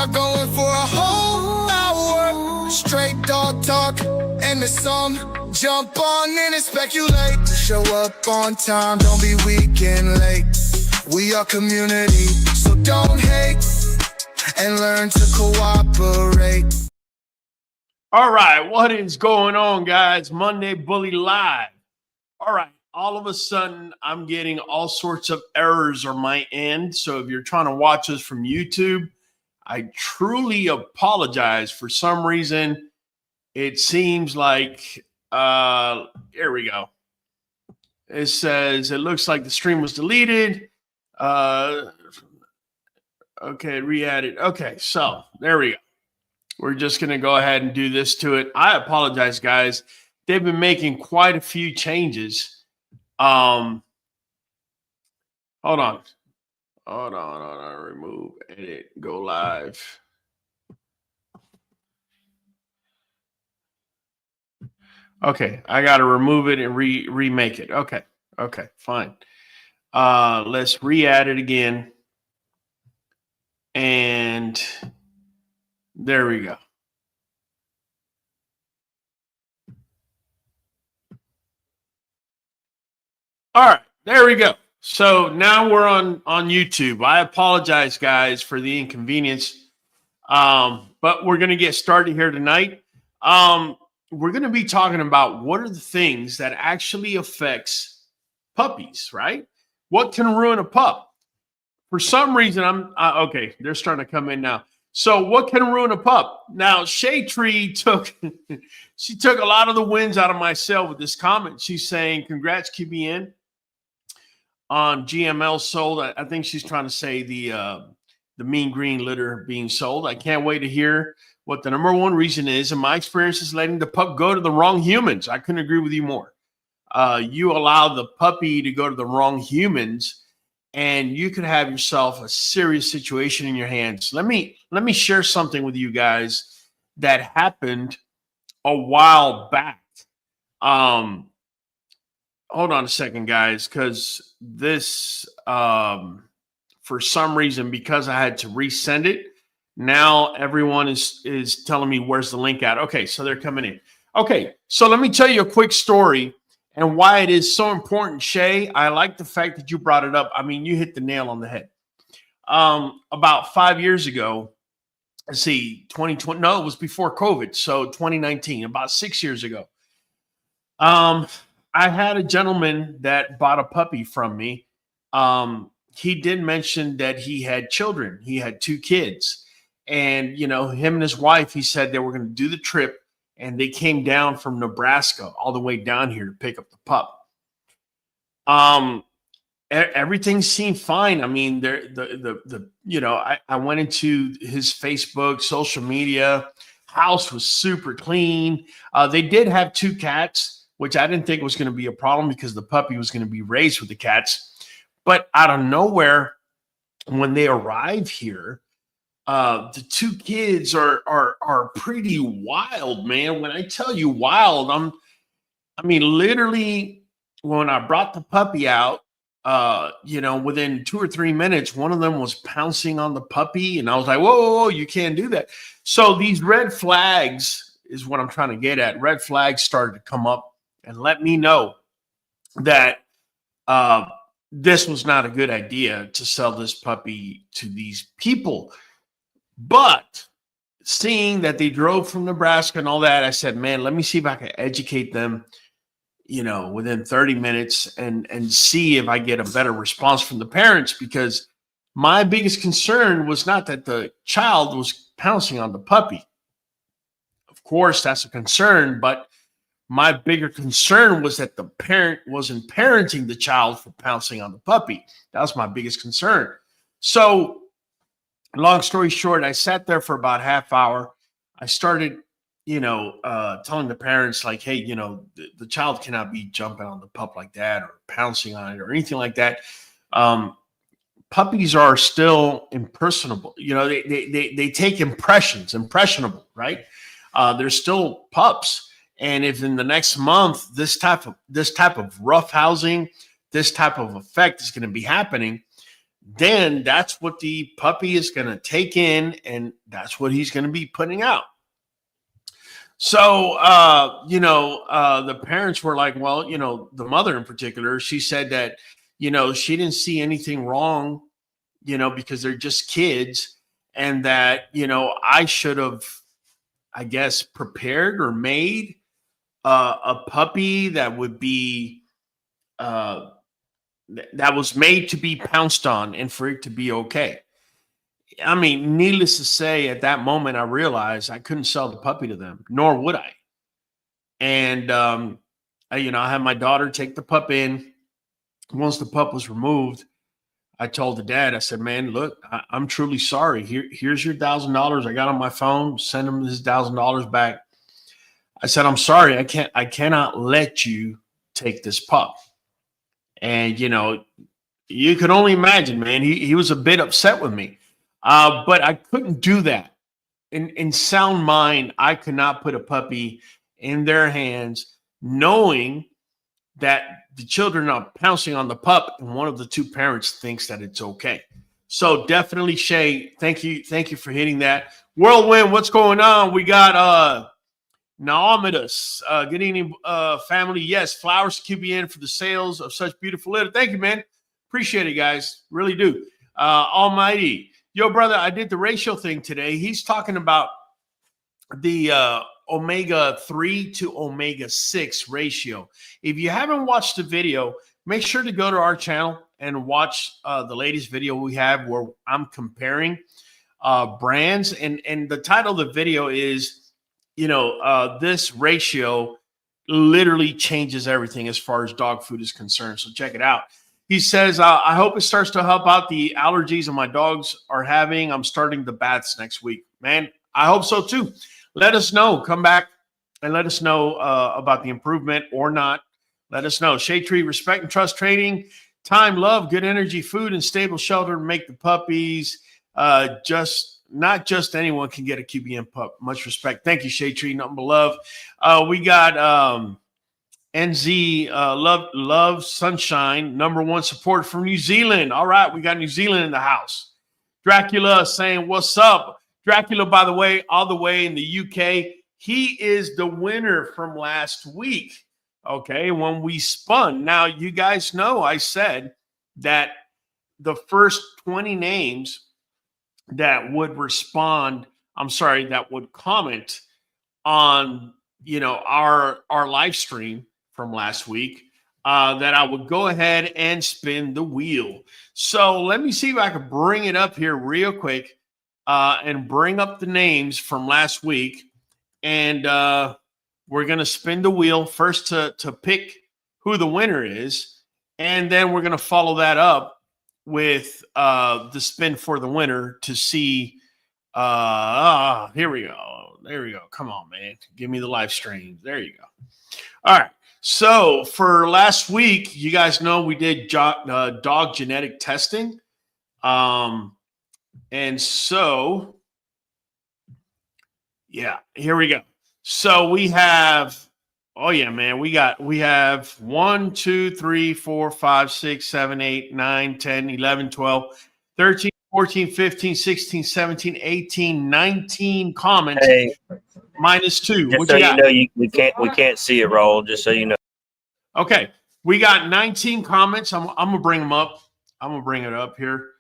are going for a whole hour. Straight dog talk and the song. Jump on in and speculate. Show up on time, don't be weak and late. We are community, so don't hate. And learn to cooperate. All right, what is going on, guys? Monday Bully Live. All right, all of a sudden, I'm getting all sorts of errors on my end. So if you're trying to watch us from YouTube, I truly apologize. For some reason, it seems like, here we go. It says, it looks like the stream was deleted. Okay, re-added. Okay, so there we go. We're just going to go ahead and do this to it. I apologize, guys. They've been making quite a few changes. Hold on. Remove, edit, go live. Okay, I got to remove it and remake it. Okay, fine. Let's re-add it again. And there we go. All right, there we go. So now we're on YouTube. I apologize, guys, for the inconvenience. But we're going to get started here tonight. We're going to be talking about what are the things that actually affects puppies, right? What can ruin a pup? For some reason, okay, they're starting to come in now. So what can ruin a pup? Now, Shea Tree took a lot of the wins out of my sail with this comment. She's saying, congrats, QBN, on GML sold. I think she's trying to say the mean green litter being sold. I can't wait to hear what the number one reason is. In my experience, is letting the pup go to the wrong humans. I couldn't agree with you more. You allow the puppy to go to the wrong humans, and you could have yourself a serious situation in your hands. Let me share something with you guys that happened a while back. Hold on a second, guys, because this, for some reason, because I had to resend it, now everyone is telling me where's the link at. Okay, so they're coming in. Okay, so let me tell you a quick story and why it is so important, Shay. I like the fact that you brought it up. I mean, you hit the nail on the head. About 5 years ago, let's see, 2020. No, it was before COVID. So 2019, about 6 years ago. I had a gentleman that bought a puppy from me. He did mention that he had children. He had 2 kids. And, you know, him and his wife, he said they were going to do the trip. And they came down from Nebraska all the way down here to pick up the pup. Everything seemed fine. I mean, I went into his Facebook, social media. House was super clean. They did have 2 cats, which I didn't think was going to be a problem because the puppy was going to be raised with the cats. But out of nowhere, when they arrive here, the 2 kids are pretty wild, man. When I tell you wild, literally, when I brought the puppy out, within 2 or 3 minutes, one of them was pouncing on the puppy, and I was like, whoa, you can't do that. So these red flags is what I'm trying to get at. Red flags started to come up and let me know that this was not a good idea to sell this puppy to these people. But seeing that they drove from Nebraska and all that, I said, man, let me see if I can educate them, within 30 minutes and see if I get a better response from the parents, because my biggest concern was not that the child was pouncing on the puppy. Of course, that's a concern, but my bigger concern was that the parent wasn't parenting the child for pouncing on the puppy. That was my biggest concern. So, long story short, I sat there for about half hour. I started, telling the parents, like, hey, the child cannot be jumping on the pup like that or pouncing on it or anything like that. Puppies are still impersonable. They take impressionable, right? They're still pups. And if in the next month, this type of rough housing, this type of effect is going to be happening, then that's what the puppy is going to take in, and that's what he's going to be putting out. So, the parents were like, well, the mother in particular, she said that, she didn't see anything wrong, because they're just kids, and that, I should have, I guess, prepared or made a puppy that would be, that was made to be pounced on and for it to be okay. I mean, needless to say, at that moment, I realized I couldn't sell the puppy to them, nor would I. And, I had my daughter take the pup in. Once the pup was removed, I told the dad, I said, man, look, I'm truly sorry. Here's your $1,000 I got on my phone. Send him his $1,000 back. I said, I'm sorry. I cannot let you take this pup. And, you could only imagine, man, he was a bit upset with me. But I couldn't do that. In sound mind, I could not put a puppy in their hands knowing that the children are pouncing on the pup and one of the two parents thinks that it's okay. So definitely, Shay, thank you for hitting that. Whirlwind, what's going on? We got Naomidas. Good evening, family. Yes, flowers QBN for the sales of such beautiful litter. Thank you, man. Appreciate it, guys. Really do. Almighty. Yo, brother, I did the ratio thing today. He's talking about the omega-3 to omega-6 ratio. If you haven't watched the video, make sure to go to our channel and watch the latest video we have where I'm comparing brands. And the title of the video is, this ratio literally changes everything as far as dog food is concerned. So check it out. He says, I hope it starts to help out the allergies that my dogs are having. I'm starting the baths next week. Man, I hope so too. Let us know. Come back and let us know about the improvement or not. Let us know. Shade Tree, respect and trust training, time, love, good energy, food, and stable shelter to make the puppies. Not just anyone can get a QBN pup. Much respect. Thank you, Shade Tree. Nothing but love. We got NZ Love Sunshine, #1 support from New Zealand. All right, we got New Zealand in the house. Dracula saying, what's up? Dracula, by the way, all the way in the UK. He is the winner from last week, okay, when we spun. Now, you guys know I said that the first 20 names that would that would comment on, our live stream from last week, that I would go ahead and spin the wheel. So let me see if I can bring it up here real quick and bring up the names from last week. And we're going to spin the wheel first to pick who the winner is. And then we're going to follow that up with the spin for the winner to see. Here we go. There we go. Come on, man. Give me the live stream. There you go. All right. So for last week, you guys know we did dog genetic testing. And so, yeah, here we go. So we have, oh yeah, man, we have 1, 2, 3, 4, 5, 6, 7, 8, 9, 10, 11, 12, 13, 14, 15, 16, 17, 18, 19 comments. Hey, minus 2. just What so you got? we can't see it roll. Just so you know. Okay, we got 19 comments. I'm gonna bring them up. I'm gonna bring it up here.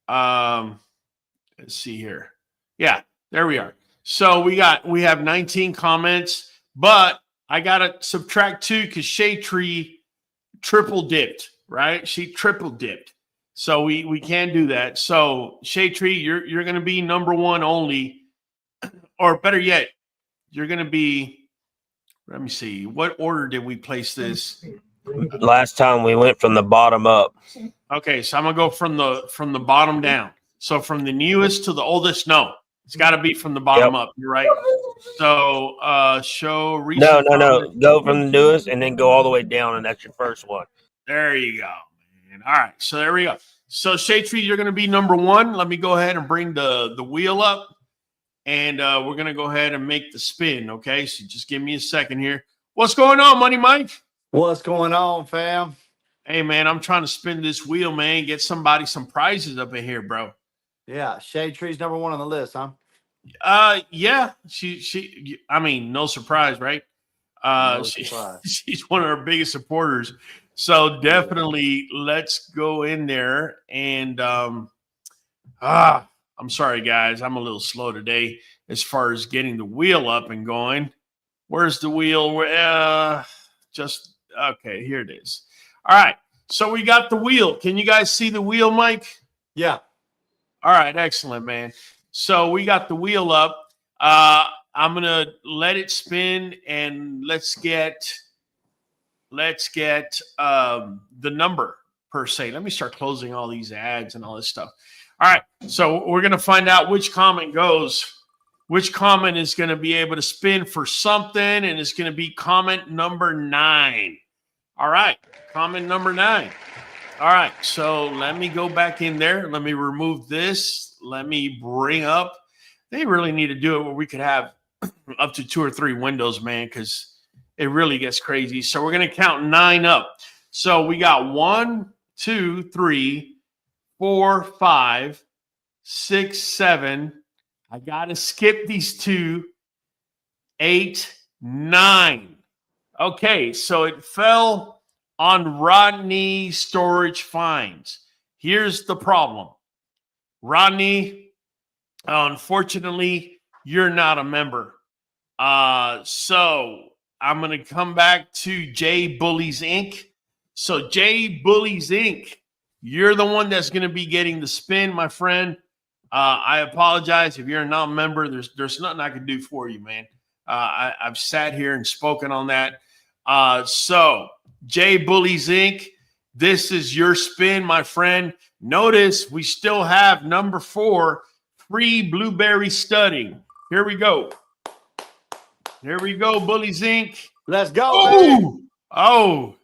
Let's see here. Yeah, there we are. So we have 19 comments, but I gotta subtract 2 because Shade Tree triple dipped, right? She triple dipped. So we can't do that. So Shade Tree, you're gonna be #1 only, or better yet, you're gonna be. Let me see. What order did we place this? Last time we went from the bottom up. Okay, so I'm gonna go from the bottom down. So from the newest to the oldest. No, it's got to be from the bottom up. You're right. So show recent. No. Go from the newest and then go all the way down, and that's your first one. There you go, man. All right, so there we go. So Shade Tree, you're gonna be #1. Let me go ahead and bring the wheel up. And we're going to go ahead and make the spin, okay? So just give me a second here. What's going on, Money Mike? What's going on, fam? Hey, man, I'm trying to spin this wheel, man. Get somebody some prizes up in here, bro. Yeah, Shade Tree's #1 on the list, huh? Yeah, she. I mean, no surprise, right? No She, surprise. she's one of our biggest supporters. So definitely, let's go in there and I'm sorry, guys. I'm a little slow today as far as getting the wheel up and going. Where's the wheel? Just okay. Here it is. All right. So we got the wheel. Can you guys see the wheel, Mike? Yeah. All right. Excellent, man. So we got the wheel up. I'm gonna let it spin and let's get the number per se. Let me start closing all these ads and all this stuff. All right. So we're gonna find out which comment goes. Which comment is going to be able to spin for something, and it's going to be comment number 9. All right, comment number 9. All right, so let me go back in there. Let me remove this. Let me bring up. They really need to do it where we could have up to 2 or 3 windows, man, because it really gets crazy. So we're going to count 9 up. So we got 1, 2, 3, 4, 5, 6, 7. I got to skip these 2, 8, 9. Okay, so it fell on Rodney Storage Finds. Here's the problem. Rodney, unfortunately, you're not a member. So I'm going to come back to J Bullies Inc. So J Bullies Inc., you're the one that's going to be getting the spin, my friend. I apologize if you're a non-member. There's nothing I can do for you, man. I've sat here and spoken on that. So, J Bullies Inc., this is your spin, my friend. Notice we still have number 4, free blueberry studding. Here we go. Here we go, Bullies Inc. Let's go. Oh,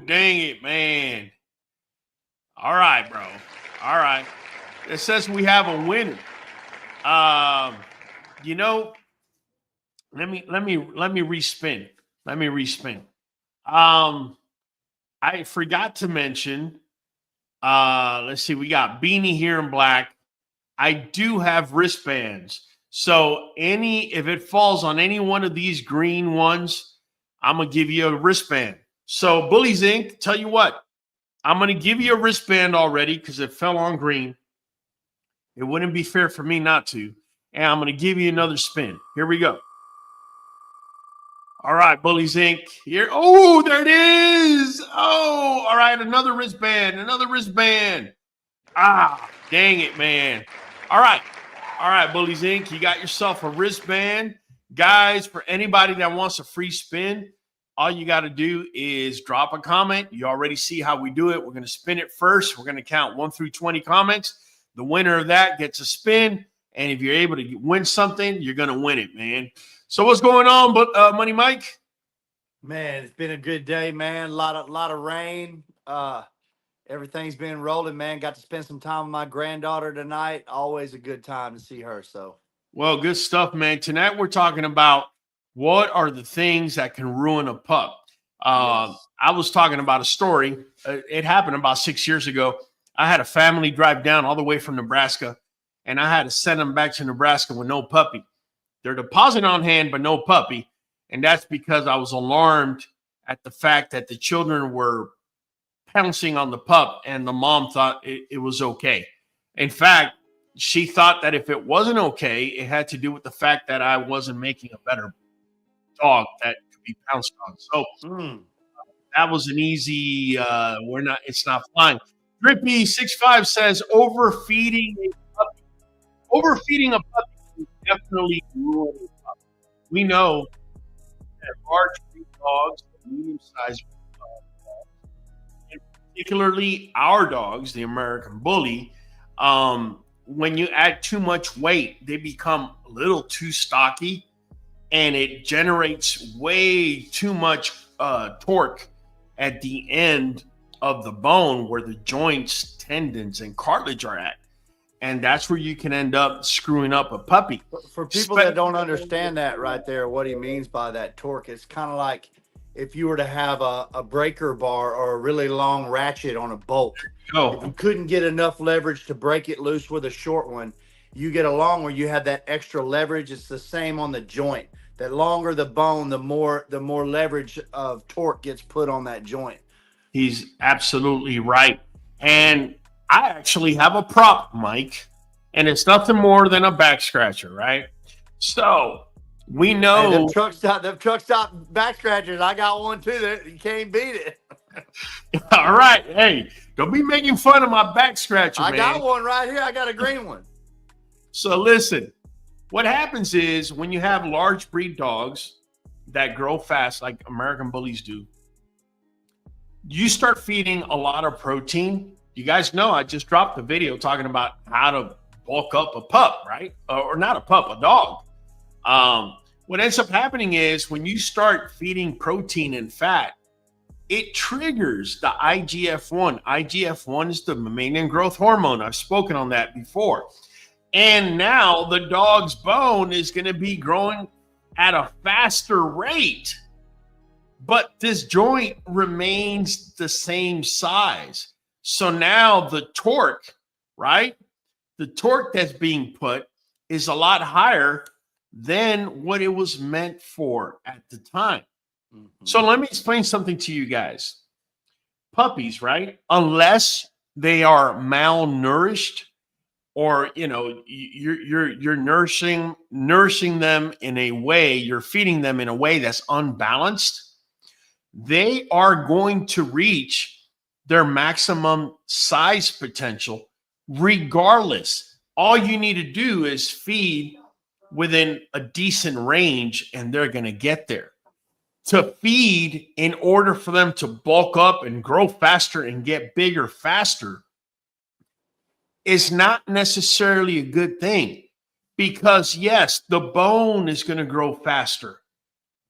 dang it, man. All right, bro. All right. It says we have a winner. You know, let me respin. Let me respin. I forgot to mention. Let's see. We got Beanie here in black. I do have wristbands. So if it falls on any one of these green ones, I'm gonna give you a wristband. So Bullies Inc., tell you what, I'm gonna give you a wristband already because it fell on green. It wouldn't be fair for me not to. And I'm going to give you another spin. Here we go. All right, Bullies Inc. Here. Oh, there it is. Oh, all right. Another wristband. Another wristband. Dang it, man. All right. All right, Bullies Inc. You got yourself a wristband. Guys, for anybody that wants a free spin, all you got to do is drop a comment. You already see how we do it. We're going to spin it first. We're going to count 1 through 20 comments. The winner of that gets a spin, and if you're able to win something, you're going to win it, man. So what's going on, Money Mike? Man, it's been a good day, man. A lot of rain. Everything's been rolling, man. Got to spend some time with my granddaughter tonight. Always a good time to see her. So, well, good stuff, man. Tonight we're talking about what are the things that can ruin a pup. Yes. I was talking about a story. It happened about 6 years ago. I had a family drive down all the way from Nebraska, and I had to send them back to Nebraska with no puppy. Their deposit on hand, but no puppy. And that's because I was alarmed at the fact that the children were pouncing on the pup, and the mom thought it was okay. In fact, she thought that if it wasn't okay, it had to do with the fact that I wasn't making a better dog that could be pounced on. So that was an easy, it's not flying. Drippy65 says overfeeding a puppy can definitely ruin a puppy. We know that large breed dogs, medium-sized dogs, and particularly our dogs, the American Bully, when you add too much weight, they become a little too stocky, and it generates way too much torque at the end of the bone where the joints, tendons, and cartilage are at. And that's where you can end up screwing up a puppy. For people that don't understand that right there, what he means by that torque, it's kind of like if you were to have a breaker bar or a really long ratchet on a bolt. If you Oh, couldn't get enough leverage to break it loose with a short one, you get a long where you have that extra leverage. It's the same on the joint. The longer the bone, the more leverage of torque gets put on that joint. he's absolutely right. And I actually have a prop, Mike, and it's nothing more than a back scratcher, right? So we Hey, know. them truck stop back scratchers. I got one too. That you can't beat it. All right, hey, don't be making fun of my back scratcher, I man. got one right here. I got a green one. So listen, what happens is when you have large breed dogs that grow fast, like American bullies do, you start feeding a lot of protein. You guys know I just dropped a video talking about how to bulk up a pup, right? Or not a pup, a dog. What ends up happening is when you start feeding protein and fat, it triggers the IGF-1. IGF-1 is the mammalian growth hormone. I've spoken on that before. And now the dog's bone is going to be growing at a faster rate, but this joint remains the same size. So now the torque, right? The torque that's being put is a lot higher than what it was meant for at the time. So let me explain something to you guys. Puppies, right? Unless they are malnourished, or you're nourishing them in a way, you're feeding them in a way that's unbalanced, they are going to reach their maximum size potential regardless. All you need to do is feed within a decent range and they're going to get there. To feed in order for them to bulk up and grow faster and get bigger faster is not necessarily a good thing, because yes, the bone is going to grow faster,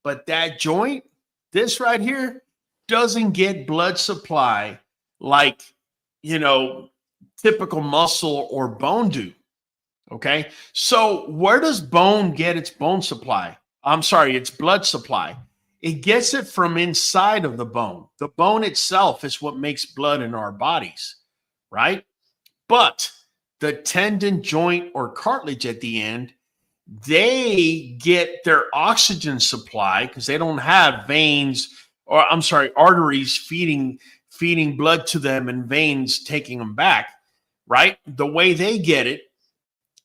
but that joint, this right here, doesn't get blood supply like, typical muscle or bone do. Okay. So where does bone get its bone supply? I'm sorry, its blood supply. It gets it from inside of the bone. The bone itself is what makes blood in our bodies, right? But the tendon, joint, or cartilage at the end, they get their oxygen supply because they don't have veins, or I'm sorry, arteries feeding blood to them and veins taking them back, right? The way they get it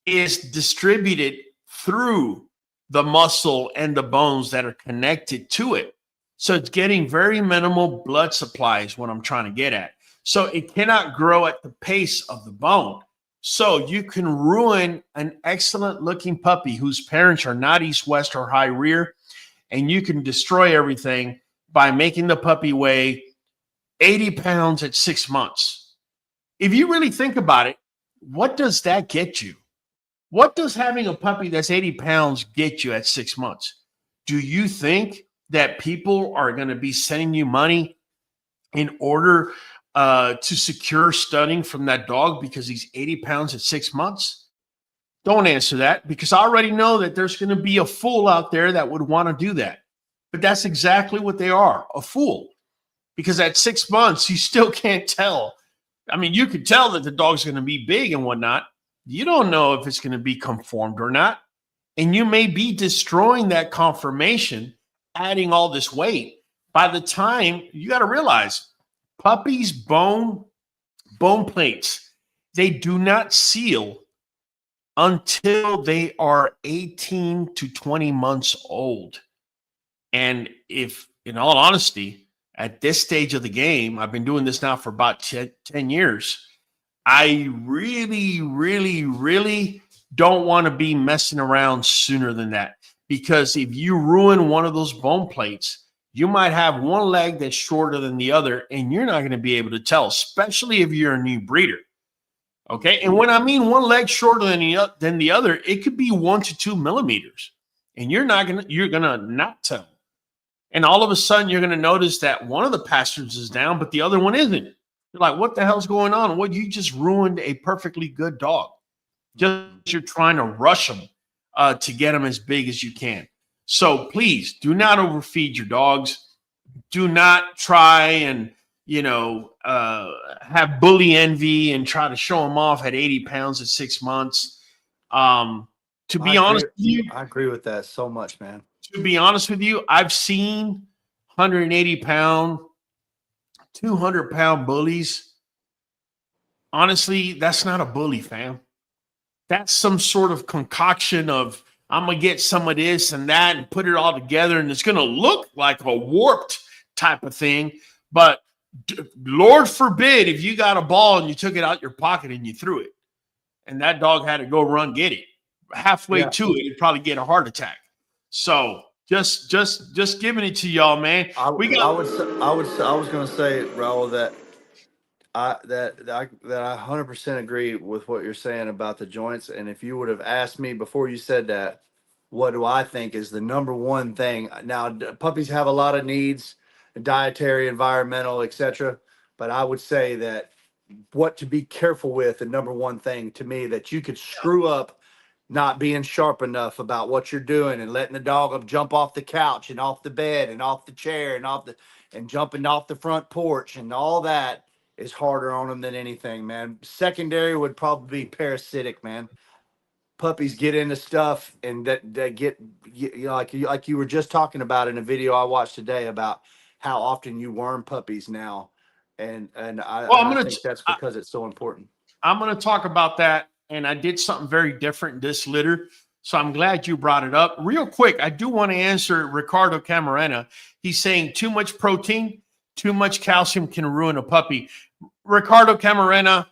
is distributed through the muscle and the bones that are connected to it. So it's getting very minimal blood supply is what I'm trying to get at. So it cannot grow at the pace of the bone. So you can ruin an excellent looking puppy whose parents are not east, west, or high rear, and you can destroy everything by making the puppy weigh 80 pounds at 6 months. If you really think about it, what does that get you? What does having a puppy that's 80 pounds get you at 6 months? Do you think that people are going to be sending you money in order to secure stunning from that dog because he's 80 pounds at 6 months? Don't answer that, because I already know that there's going to be a fool out there that would want to do that. But that's exactly what they are, a fool. Because at 6 months, you still can't tell. I mean, you could tell that the dog's going to be big and whatnot. You don't know if it's going to be conformed or not. And you may be destroying that conformation, adding all this weight. By the time, you got to realize, puppies' bone plates, they do not seal until they are 18 to 20 months old. And if, in all honesty, at this stage of the game, I've been doing this now for about 10 years, I really, really, really don't want to be messing around sooner than that. Because if you ruin one of those bone plates, you might have one leg that's shorter than the other, and you're not going to be able to tell, especially if you're a new breeder. Okay. And when I mean one leg shorter than the other, it could be 1 to 2 millimeters, and you're going to not tell. And all of a sudden you're going to notice that one of the pastures is down, but the other one isn't. You're like, what the hell's going on? Well, you just ruined a perfectly good dog. Just you're trying to rush them to get them as big as you can. So please do not overfeed your dogs. do not try and, have bully envy and try to show them off at 80 pounds at 6 months. To I be honest agree. with you, I agree with that so much, man. I've seen 180-pound, 200-pound bullies. Honestly, that's not a bully, fam. That's some sort of concoction of, I'm going to get some of this and that and put it all together, and it's going to look like a warped type of thing. But Lord forbid if you got a ball and you took it out your pocket and you threw it, and that dog had to go run get it. Halfway to it, it'd probably get a heart attack. So just giving it to y'all, man. I was going to say, Raul, that I 100% agree with what you're saying about the joints. And if you would have asked me before you said that, what do I think is the number one thing? Now, puppies have a lot of needs, dietary, environmental, etc. But I would say that what to be careful with, the number one thing to me, that you could screw up not being sharp enough about what you're doing and letting the dog jump off the couch and off the bed and off the chair and jumping off the front porch, and all that is harder on them than anything, man. Secondary would probably be parasitic, man. Puppies get into stuff and that get, like you were just talking about in a video I watched today about how often you worm puppies now, and I think that's because it's so important. I'm going to talk about that, and I did something very different in this litter, so I'm glad you brought it up. Real quick, I do want to answer Ricardo Camarena. He's saying too much protein, too much calcium can ruin a puppy. Ricardo Camarena,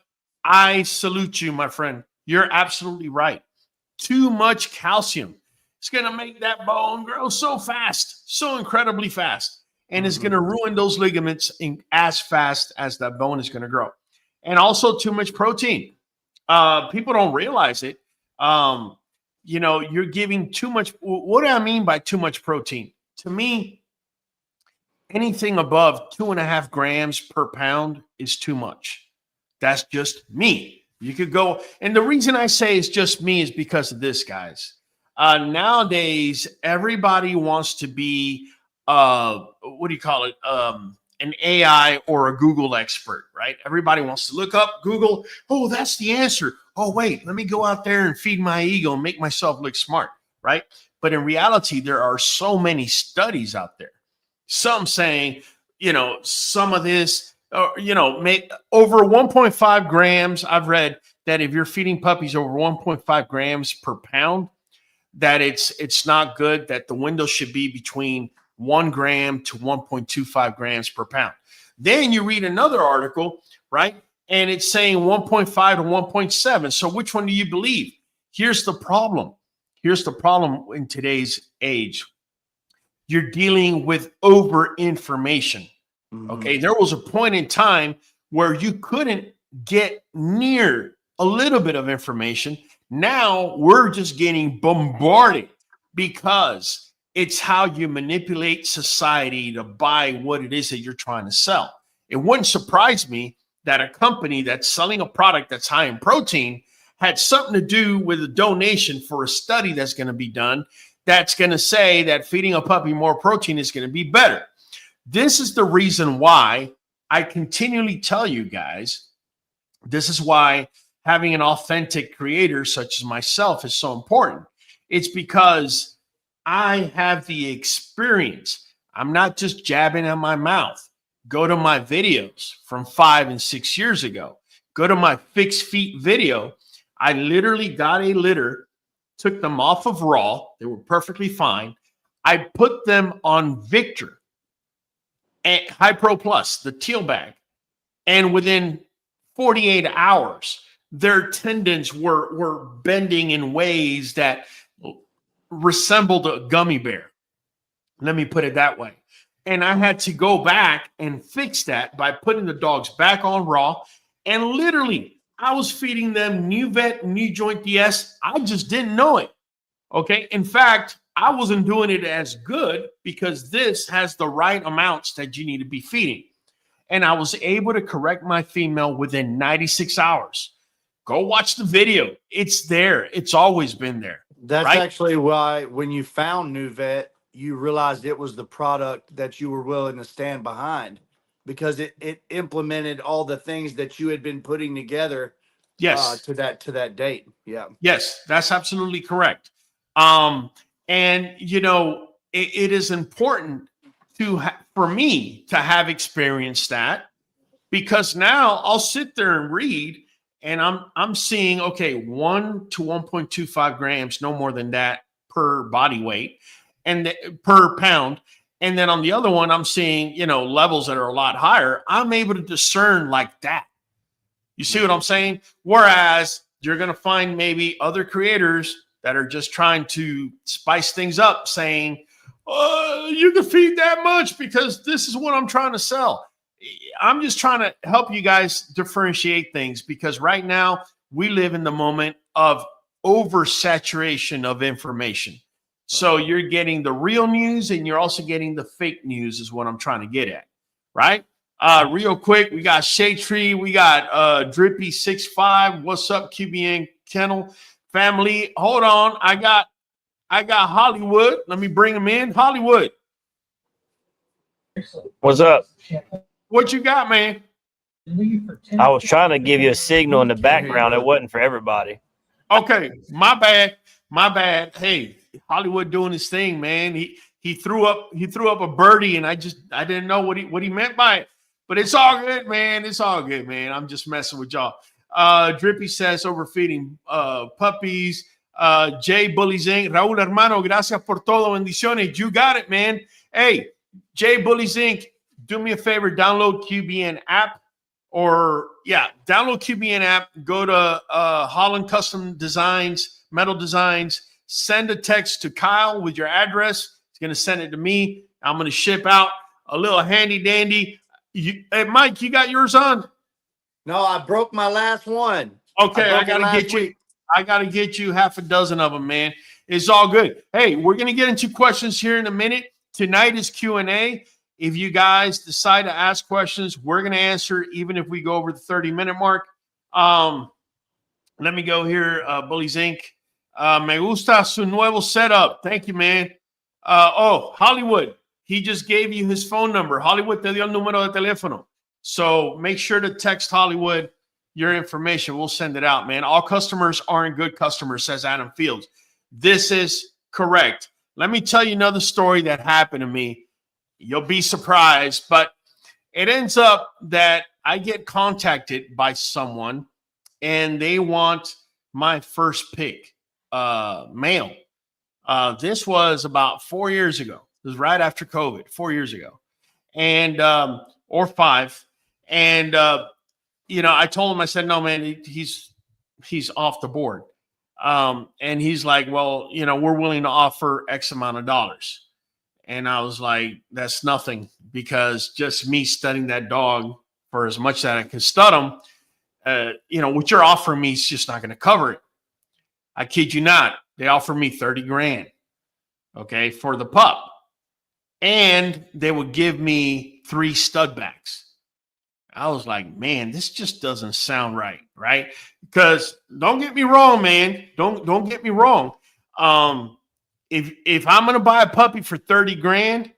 I salute you, my friend. You're absolutely right. Too much calcium. It's going to make that bone grow so fast, so incredibly fast. And it's going to ruin those ligaments as fast as that bone is going to grow. And also too much protein. People don't realize it. You're giving too much. What do I mean by too much protein? To me, anything above 2.5 grams per pound is too much. That's just me. You could go, and the reason I say it's just me is because of this, guys. Nowadays, everybody wants to be, what do you call it? An AI or a Google expert, right? Everybody wants to look up Google. Oh, that's the answer. Oh, wait, let me go out there and feed my ego and make myself look smart, right? But in reality, there are so many studies out there. Some saying, some of this, make over 1.5 grams. I've read that if you're feeding puppies over 1.5 grams per pound, that it's not good, that the window should be between 1 gram to 1.25 grams per pound. Then you read another article, right? And it's saying 1.5 to 1.7. So which one do you believe? Here's the problem. Here's the problem in today's age. You're dealing with over information. Okay. There was a point in time where you couldn't get near a little bit of information. Now we're just getting bombarded because it's how you manipulate society to buy what it is that you're trying to sell. It wouldn't surprise me that a company that's selling a product that's high in protein had something to do with a donation for a study that's going to be done that's going to say that feeding a puppy more protein is going to be better. This is the reason why I continually tell you guys, this is why having an authentic creator such as myself is so important. It's because I have the experience. I'm not just jabbing in my mouth. Go to my videos from 5 and 6 years ago. Go to my fixed feet video. I literally got a litter, took them off of raw. They were perfectly fine. I put them on Victor and High Pro Plus, the teal bag. And within 48 hours, their tendons were bending in ways that resembled a gummy bear. Let me put it that way. And I had to go back and fix that by putting the dogs back on raw. And literally, I was feeding them Nuvet NuJoint DS. I just didn't know it. Okay. In fact, I wasn't doing it as good because this has the right amounts that you need to be feeding. And I was able to correct my female within 96 hours. Go watch the video. It's there. It's always been there. That's right? actually why when you found Nuvet, you realized it was the product that you were willing to stand behind, because it implemented all the things that you had been putting together Yes. to that date. Yeah. Yes, that's absolutely correct. And you know, it is important for me to have experienced that, because now I'll sit there and read, and I'm seeing, okay, 1 to 1.25 grams, no more than that per body weight, and per pound. And then on the other one, I'm seeing, you know, levels that are a lot higher. I'm able to discern like that. You see what I'm saying? Whereas you're going to find maybe other creators that are just trying to spice things up, saying, oh, you can feed that much because this is what I'm trying to sell. I'm just trying to help you guys differentiate things, because right now we live in the moment of oversaturation of information. So you're getting the real news and you're also getting the fake news, is what I'm trying to get at, right? Real quick, we got Shade Tree, we got Drippy 65. What's up, QBN Kennel family? Hold on, I got Hollywood. Let me bring him in. Hollywood, What's up? what you got, man? I was trying to give you a signal in the background. It wasn't for everybody. Okay, my bad. My bad. Hey, Hollywood doing his thing, man. He threw up a birdie, and I didn't know what he meant by it. But it's all good, man. It's all good, man. I'm just messing with y'all. Drippy says overfeeding puppies. Jay Bully Zinc, Raúl hermano, gracias por todo, bendiciones. You got it, man. Hey, Jay Bully Zinc, do me a favor, download QBN app. Download QBN app, go to Holland Custom Designs, Metal Designs, send a text to Kyle with your address. He's going to send it to me. I'm going to ship out a little handy dandy. Hey, Mike, you got yours on? No, I broke my last one. Okay, I got to get you. I got to get you half a dozen of them, man. It's all good. Hey, we're going to get into questions here in a minute. Tonight is Q&A. If you guys decide to ask questions, we're going to answer even if we go over the 30-minute mark. Let me go here, Bully Zinc. Me gusta su nuevo setup. Thank you, man. Hollywood. He just gave you his phone number. Hollywood te dio el número de teléfono. So make sure to text Hollywood your information. We'll send it out, man. All customers aren't good customers, says Adam Fields. This is correct. Let me tell you another story that happened to me. You'll be surprised, but it ends up that I get contacted by someone and they want my first pick, male. This was about 4 years ago. It was right after COVID, 4 years ago, and or 5. And I told him, I said, no, man, he's off the board. And he's like, well, we're willing to offer X amount of dollars. And I was like, that's nothing, because just me studying that dog for as much that I can stud him, what you're offering me is just not going to cover it. I kid you not. They offered me 30 grand, okay, for the pup. And they would give me 3 stud backs. I was like, man, this just doesn't sound right, right? Because don't get me wrong, man. Don't get me wrong. If I'm gonna buy a puppy for 30 grand,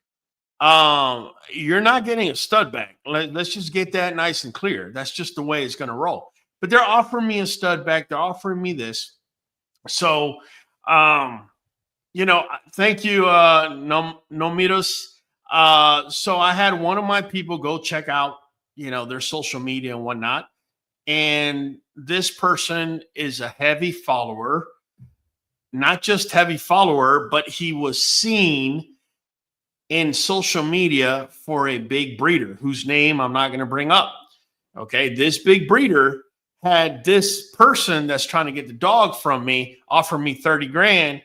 you're not getting a stud back. Let's just get that nice and clear. That's just the way it's gonna roll. But they're offering me a stud back. They're offering me this. So, thank you, Nomiros. So I had one of my people go check out, their social media and whatnot. And this person is a heavy follower, not just heavy follower, but he was seen in social media for a big breeder whose name I'm not going to bring up. Okay. This big breeder had this person that's trying to get the dog from me offer me 30 grand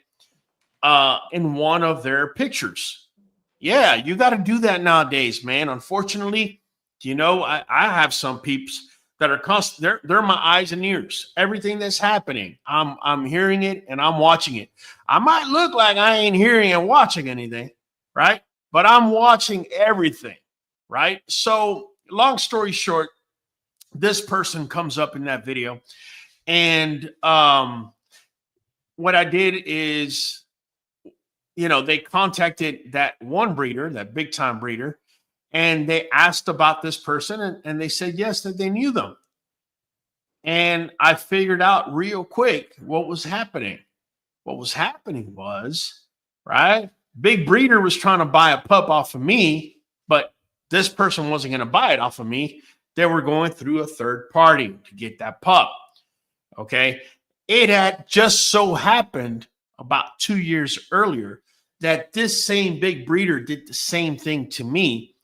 in one of their pictures. Yeah, you got to do that nowadays, man. Unfortunately, I have some peeps that are constant. They're my eyes and ears. Everything that's happening, I'm hearing it and I'm watching it. I might look like I ain't hearing and watching anything, right? But I'm watching everything, right? So long story short, this person comes up in that video, and what I did is they contacted that one breeder, that big time breeder, and they asked about this person, and they said yes, that they knew them. And I figured out real quick what was happening. What was happening was, right, big breeder was trying to buy a pup off of me, but this person wasn't going to buy it off of me. They were going through a third party to get that pup. Okay. It had just so happened about 2 years earlier that this same big breeder did the same thing to me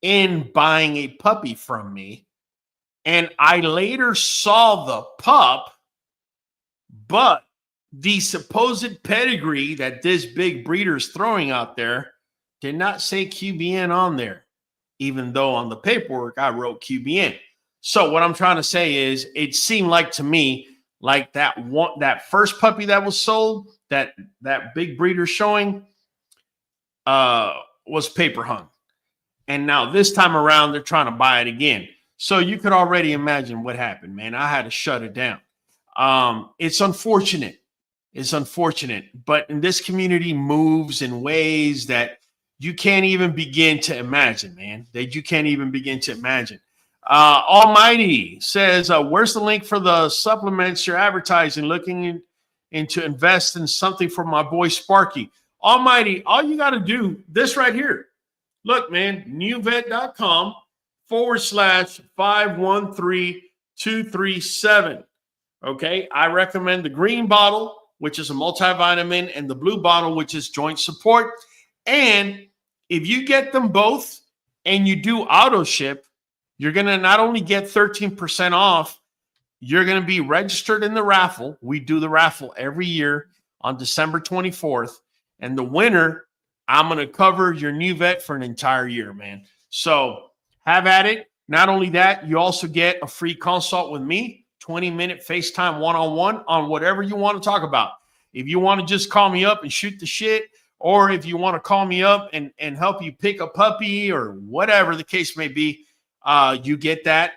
in buying a puppy from me. And I later saw the pup, but the supposed pedigree that this big breeder is throwing out there did not say QBN on there, even though on the paperwork I wrote QBN. So what I'm trying to say is, it seemed like to me like that first puppy that was sold, that big breeder showing, was paper hung, and now this time around they're trying to buy it again. So you could already imagine what happened, man. I had to shut it down. It's unfortunate. It's unfortunate, but in this community moves in ways that you can't even begin to imagine, man. That you can't even begin to imagine. Almighty says, where's the link for the supplements you're advertising? Looking into invest in something for my boy Sparky. Almighty, all you got to do, this right here. Look, man, nuvet.com/513237. Okay, I recommend the green bottle, which is a multivitamin, and the blue bottle, which is joint support. And if you get them both and you do auto ship, you're going to not only get 13% off, you're going to be registered in the raffle. We do the raffle every year on December 24th. And the winner, I'm going to cover your Nuvet for an entire year, man. So have at it. Not only that, you also get a free consult with me, 20-minute FaceTime one-on-one on whatever you want to talk about. If you want to just call me up and shoot the shit, or if you want to call me up and help you pick a puppy or whatever the case may be, you get that.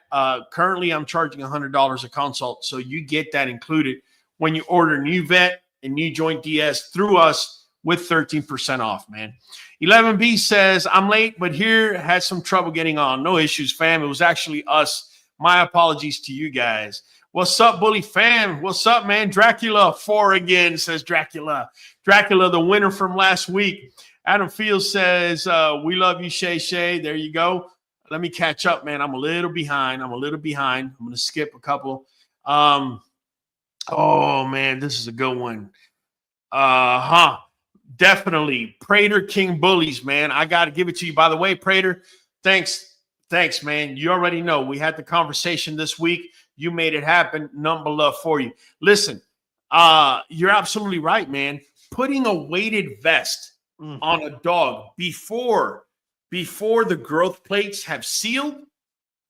Currently, I'm charging $100 a consult, so you get that included when you order Nuvet and NuJoint DS through us with 13% off, man. 11B says, I'm late, but here had some trouble getting on. No issues, fam. It was actually us. My apologies to you guys. What's up, Bully fam? What's up, man? Dracula 4 again, says Dracula. Dracula, the winner from last week. Adam Fields says, we love you, Shay Shay. There you go. Let me catch up, man. I'm a little behind. I'm going to skip a couple. Oh, man, this is a good one. Definitely. Prater King Bullies, man. I got to give it to you. By the way, Prater, thanks, man. You already know we had the conversation this week. You made it happen. Nothing but love for you. Listen, you're absolutely right, man. Putting a weighted vest on a dog before the growth plates have sealed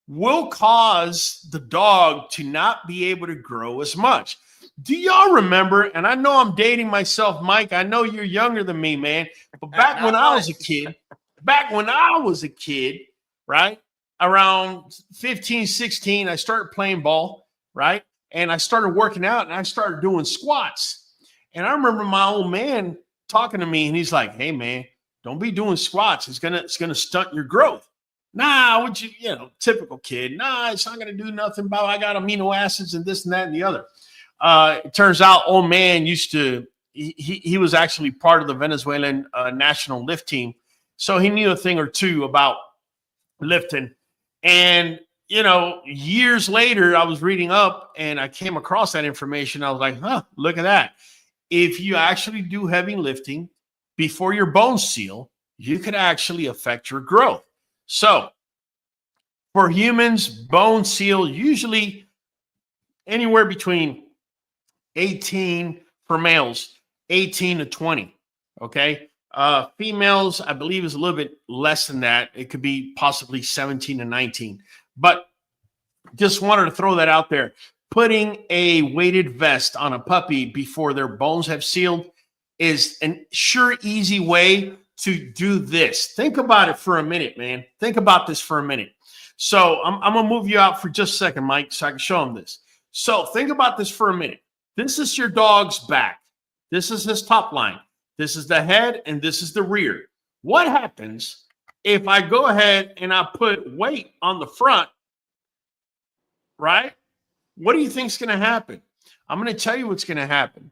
will cause the dog to not be able to grow as much. Do y'all remember? And I know I'm dating myself, Mike. I know you're younger than me, man. But back when I was a kid, right? Around 15, 16, I started playing ball, right? And I started working out and I started doing squats. And I remember my old man talking to me and he's like, hey, man, don't be doing squats. It's gonna stunt your growth. Nah, typical kid. Nah, it's not gonna do nothing about I got amino acids and this and that and the other. It turns out old man he was actually part of the Venezuelan national lift team. So he knew a thing or two about lifting. And, years later, I was reading up and I came across that information. I was like, look at that. If you actually do heavy lifting before your bones seal, you could actually affect your growth. So for humans, bone seal usually anywhere between 18 for males, 18 to 20. Okay. Females, I believe, is a little bit less than that. It could be possibly 17 to 19. But just wanted to throw that out there. Putting a weighted vest on a puppy before their bones have sealed is an sure, easy way to do this. Think about it for a minute, man. Think about this for a minute. So I'm going to move you out for just a second, Mike, so I can show them this. So think about this for a minute. This is your dog's back. This is his top line. This is the head and this is the rear. What happens if I go ahead and I put weight on the front, right? What do you think is going to happen? I'm going to tell you what's going to happen.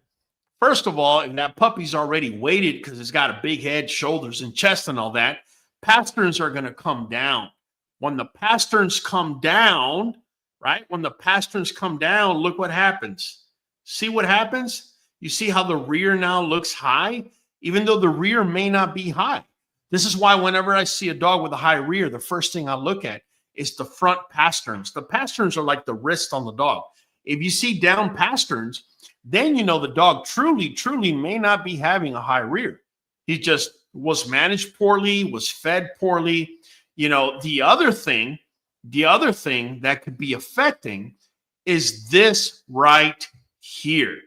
First of all, if that puppy's already weighted because it's got a big head, shoulders, and chest and all that, pasterns are going to come down. When the pasterns come down, right? When the pasterns come down, look what happens. See what happens? You see how the rear now looks high, even though the rear may not be high. This is why whenever I see a dog with a high rear, the first thing I look at is the front pasterns. The pasterns are like the wrist on the dog. If you see down pasterns, then you know the dog truly may not be having a high rear. He just was managed poorly, was fed poorly. You know, the other thing that could be affecting is this right here.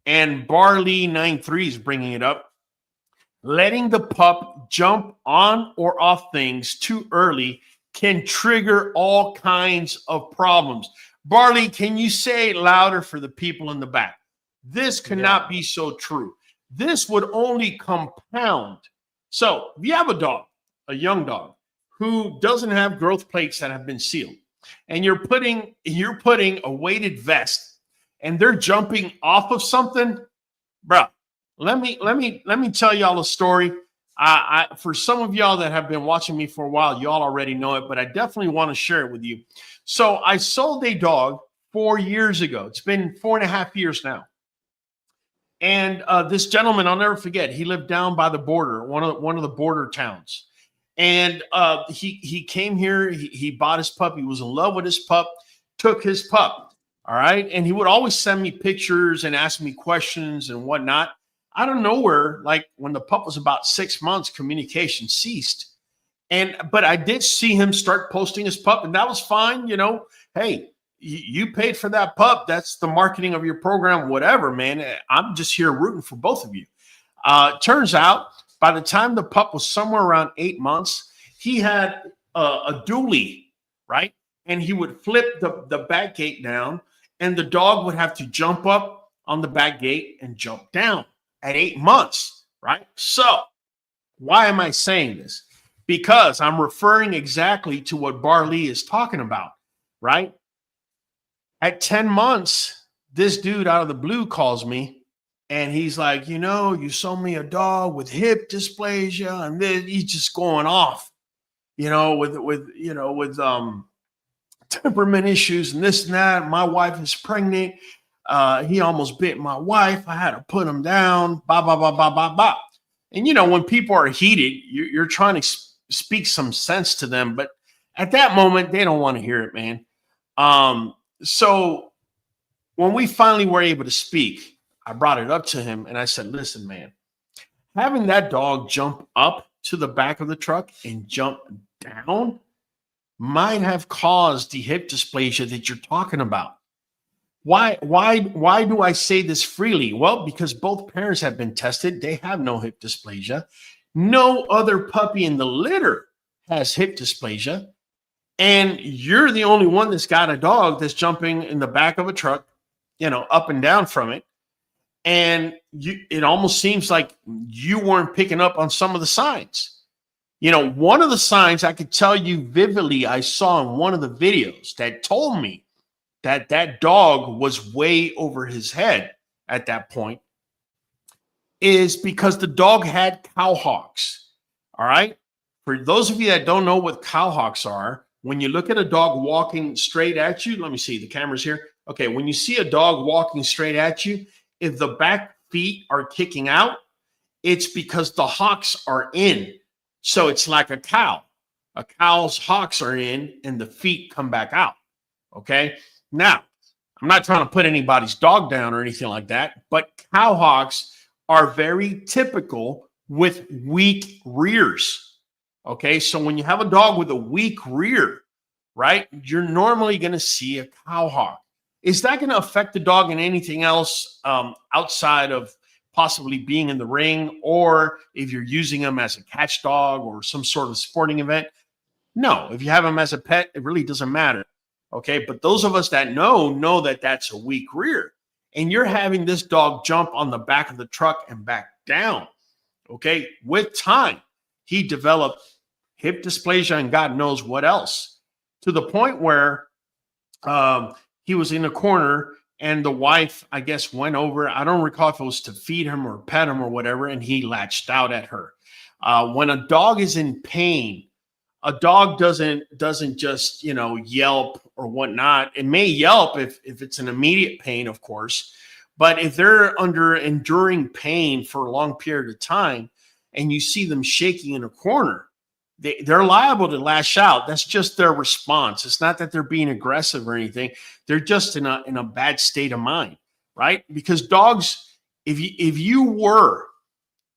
And Barley93 is bringing it up. Letting the pup jump on or off things too early can trigger all kinds of problems. Barley, can you say it louder for the people in the back? This cannot be so true. This would only compound. So if you have a dog, a young dog, who doesn't have growth plates that have been sealed, and you're putting a weighted vest, and they're jumping off of something, bro. Let me tell y'all a story. For some of y'all that have been watching me for a while, y'all already know it, but I definitely want to share it with you. So I sold a dog 4 years ago. It's been 4.5 years now. And this gentleman, I'll never forget, he lived down by the border, one of the border towns. And he came here, he bought his pup, he was in love with his pup, took his pup, all right? And he would always send me pictures and ask me questions and whatnot. Out of nowhere, like when the pup was about 6 months, communication ceased. But I did see him start posting his pup, and that was fine. You know, hey, you paid for that pup. That's the marketing of your program, whatever, man. I'm just here rooting for both of you. Turns out, by the time the pup was somewhere around 8 months, he had a dually, right? And he would flip the back gate down, and the dog would have to jump up on the back gate and jump down at 8 months, right? So why am I saying this? Because I'm referring exactly to what Barley is talking about, right? At 10 months, this dude out of the blue calls me, and he's like, you know, you sold me a dog with hip dysplasia, and then he's just going off, you know, with temperament issues and this and that. My wife is pregnant. He almost bit my wife. I had to put him down. Bah, bah, bah, bah, bah, bah. And, you know, when people are heated, you're trying to speak some sense to them. But at that moment, they don't want to hear it, man. So when we finally were able to speak, I brought it up to him and I said, listen, man, having that dog jump up to the back of the truck and jump down might have caused the hip dysplasia that you're talking about. Why do I say this freely? Well, because both parents have been tested. They have no hip dysplasia. No other puppy in the litter has hip dysplasia. And you're the only one that's got a dog that's jumping in the back of a truck, you know, up and down from it. And it almost seems like you weren't picking up on some of the signs. You know, one of the signs I could tell you vividly I saw in one of the videos that told me that dog was way over his head at that point is because the dog had cowhawks. All right. For those of you that don't know what cowhawks are, when you look at a dog walking straight at you, let me see, the camera's here. Okay. When you see a dog walking straight at you, if the back feet are kicking out, it's because the hocks are in. So it's like a cow. A cow's hocks are in and the feet come back out. Okay. Now, I'm not trying to put anybody's dog down or anything like that, but cowhawks are very typical with weak rears. Okay, so when you have a dog with a weak rear, right, you're normally going to see a cowhawk. Is that going to affect the dog in anything else outside of possibly being in the ring, or if you're using them as a catch dog or some sort of sporting event? No, if you have them as a pet, it really doesn't matter. Okay, but those of us that know that that's a weak rear, and you're having this dog jump on the back of the truck and back down. Okay. With time, he developed hip dysplasia and God knows what else, to the point where he was in a corner and the wife, I guess, went over. I don't recall if it was to feed him or pet him or whatever, and he latched out at her. When a dog is in pain, a dog doesn't just, you know, yelp or whatnot. It may yelp if it's an immediate pain, of course, but if they're under enduring pain for a long period of time and you see them shaking in a corner, they're liable to lash out. That's just their response. It's not that they're being aggressive or anything. They're just in a bad state of mind, right? Because dogs, if you were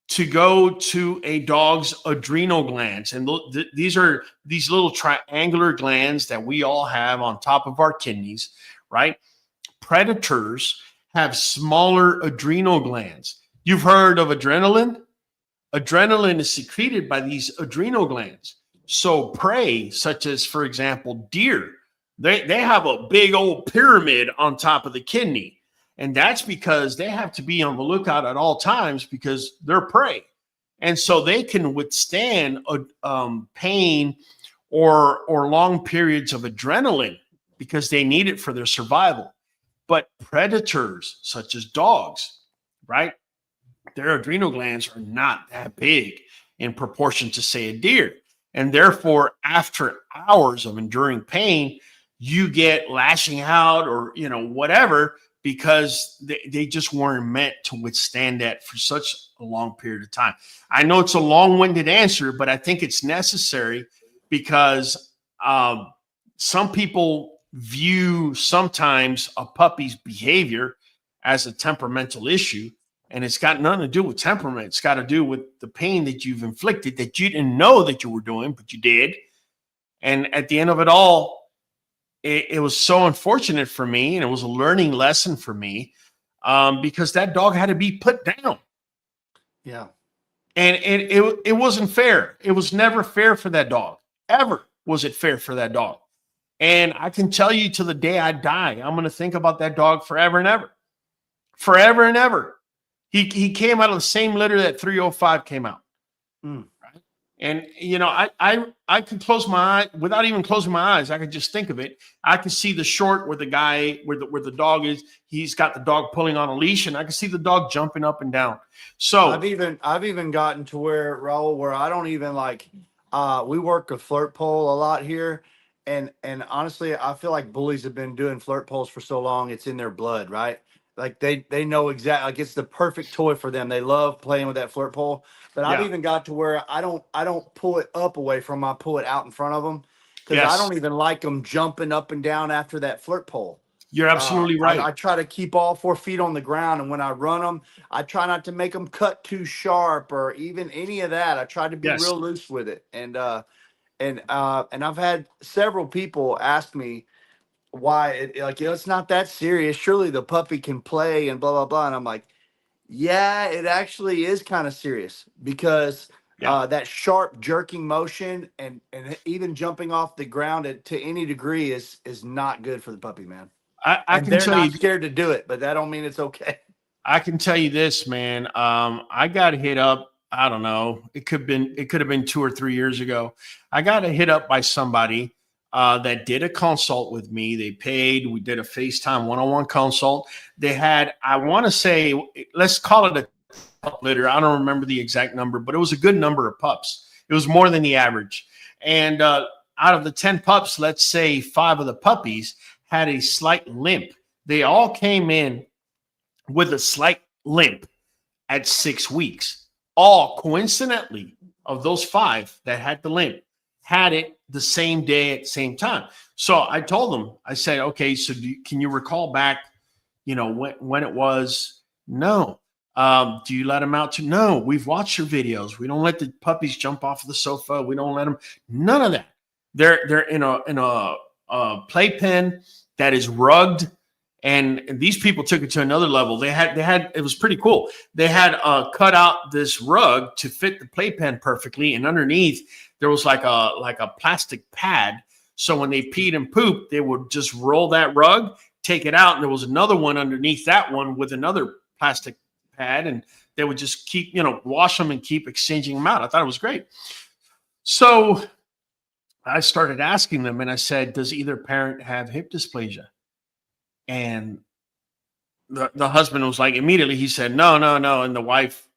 to go to a dog's adrenal glands, and these are these little triangular glands that we all have on top of our kidneys, right? Predators have smaller adrenal glands. You've heard of adrenaline? Adrenaline is secreted by these adrenal glands. So prey, such as, for example, deer, they have a big old pyramid on top of the kidney. And that's because they have to be on the lookout at all times because they're prey. And so they can withstand pain or long periods of adrenaline because they need it for their survival. But predators, such as dogs, right? Their adrenal glands are not that big in proportion to, say, a deer. And therefore, after hours of enduring pain, you get lashing out or, you know, whatever, because they just weren't meant to withstand that for such a long period of time. I know it's a long-winded answer, but I think it's necessary because some people view sometimes a puppy's behavior as a temperamental issue. And it's got nothing to do with temperament. It's got to do with the pain that you've inflicted that you didn't know that you were doing, but you did. And at the end of it all, it was so unfortunate for me, and it was a learning lesson for me because that dog had to be put down. Yeah. And it wasn't fair. It was never fair for that dog. Ever was it fair for that dog. And I can tell you to the day I die, I'm going to think about that dog forever and ever. Forever and ever. He came out of the same litter that 305 came out. Right? And, you know, I could close my eye without even closing my eyes. I could just think of it. I could see the short where the guy, where the dog is. He's got the dog pulling on a leash, and I can see the dog jumping up and down. So I've even gotten to where, Raul, where I don't even like, we work a flirt pole a lot here. And honestly, I feel like bullies have been doing flirt poles for so long. It's in their blood, right? Like they know exactly, like it's the perfect toy for them. They love playing with that flirt pole. But I've even got to where I don't pull it up away from them. I pull it out in front of them because I don't even like them jumping up and down after that flirt pole. You're absolutely right. I try to keep all 4 feet on the ground, and when I run them, I try not to make them cut too sharp or even any of that. I try to be real loose with it. And I've had several people ask me why it's not that serious. Surely the puppy can play and blah blah blah. And I'm like, yeah, it actually is kind of serious because that sharp jerking motion and even jumping off the ground to any degree is not good for the puppy, man. I can tell you, scared to do it, but that don't mean it's okay. I can tell you this, man. I got hit up. I don't know. It could have been 2 or 3 years ago. I got hit up by somebody that did a consult with me. They paid. We did a FaceTime one-on-one consult. They had, I want to say, let's call it a pup litter. I don't remember the exact number, but it was a good number of pups. It was more than the average. And out of the 10 pups, let's say 5 of the puppies had a slight limp. They all came in with a slight limp at 6 weeks. All coincidentally, of those 5 that had the limp, had it the same day at the same time. So I told them, I said, okay, so can you recall back, you know, when it was? No. Do you let them out to? No, we've watched your videos. We don't let the puppies jump off of the sofa. We don't let them, none of that. They're in a playpen that is rugged. And these people took it to another level. They had, it was pretty cool. They had cut out this rug to fit the playpen perfectly. And underneath there was like a plastic pad. So when they peed and pooped, they would just roll that rug, take it out. And there was another one underneath that one with another plastic pad. And they would just keep, wash them and keep exchanging them out. I thought it was great. So I started asking them, and I said, does either parent have hip dysplasia? And the husband was like, immediately he said, no, no, no. And the wife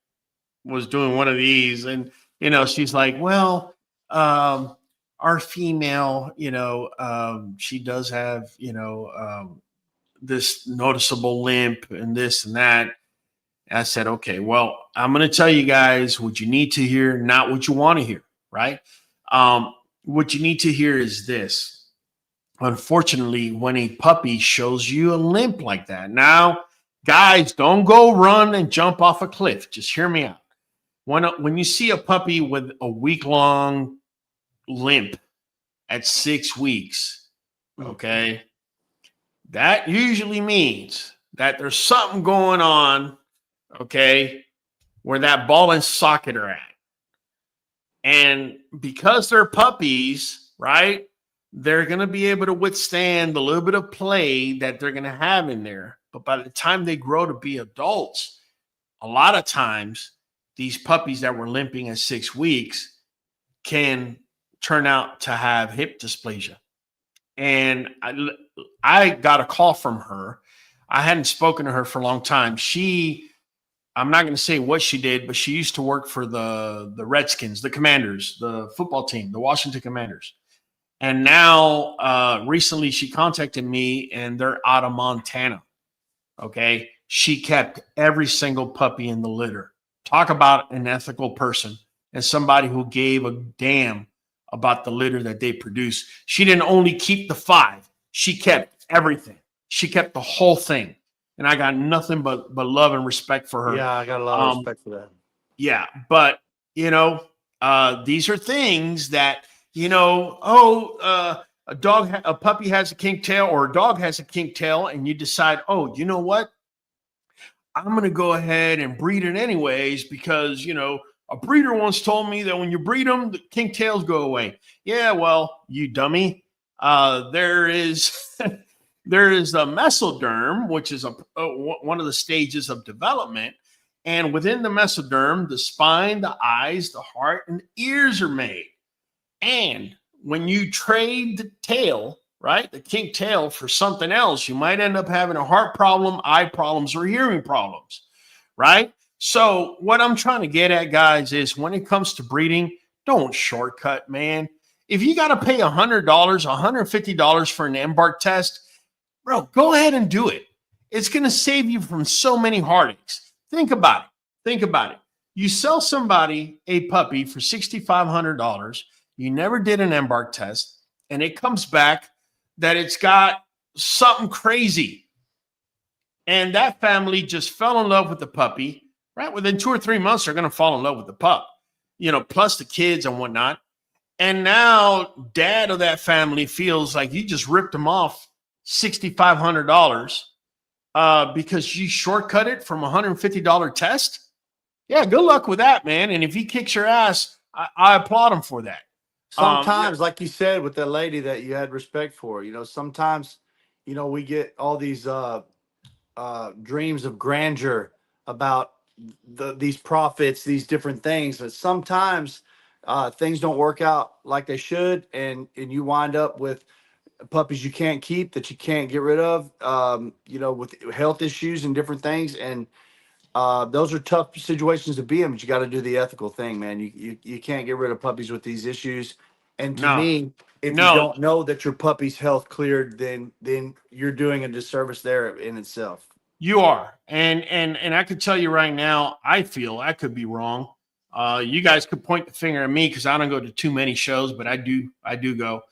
was doing one of these, and she's like, well, our female, she does have, this noticeable limp and this and that. And I said, okay, well, I'm going to tell you guys what you need to hear, not what you want to hear, right? What you need to hear is this. Unfortunately, when a puppy shows you a limp like that, now, guys, don't go run and jump off a cliff. Just hear me out. When you see a puppy with a week-long limp at 6 weeks, okay, that usually means that there's something going on, okay, where that ball and socket are at. And because they're puppies, right, they're going to be able to withstand the little bit of play that they're going to have in there. But by the time they grow to be adults, a lot of times these puppies that were limping at 6 weeks can turn out to have hip dysplasia. And I got a call from her. I hadn't spoken to her for a long time. I'm not going to say what she did, but she used to work for the Redskins, the Commanders, the football team, the Washington Commanders. And now recently she contacted me, and they're out of Montana. Okay. She kept every single puppy in the litter. Talk about an ethical person and somebody who gave a damn about the litter that they produce. She didn't only keep the 5. She kept everything. She kept the whole thing. And I got nothing but love and respect for her. Yeah, I got a lot of respect for that. Yeah. But, these are things that, a puppy has a kink tail, or a dog has a kink tail, and you decide, oh, you know what? I'm going to go ahead and breed it anyways because, a breeder once told me that when you breed them, the kink tails go away. Yeah, well, you dummy. There is there is a mesoderm, which is one of the stages of development. And within the mesoderm, the spine, the eyes, the heart, and the ears are made. And when you trade the tail, right, the kink tail for something else, you might end up having a heart problem, eye problems, or hearing problems, right? So what I'm trying to get at, guys, is when it comes to breeding, don't shortcut, man. If you got to pay $100, $150 for an embark test, bro, go ahead and do it. It's going to save you from so many heartaches. Think about it. Think about it. You sell somebody a puppy for $6,500. You never did an embark test, and it comes back that it's got something crazy. And that family just fell in love with the puppy, right? Within 2 or 3 months, they're going to fall in love with the pup, plus the kids and whatnot. And now dad of that family feels like you just ripped him off $6,500 because you shortcut it from $150 test. Yeah, good luck with that, man. And if he kicks your ass, I applaud him for that. Sometimes, like you said, with that lady that you had respect for, sometimes, we get all these dreams of grandeur about these profits, these different things, but sometimes things don't work out like they should, and you wind up with puppies you can't keep, that you can't get rid of, with health issues and different things, and those are tough situations to be in, but you got to do the ethical thing, man. You can't get rid of puppies with these issues. And to me, if you don't know that your puppy's health cleared, then you're doing a disservice there in itself. You are. And I could tell you right now, I feel I could be wrong. You guys could point the finger at me because I don't go to too many shows, but I do go.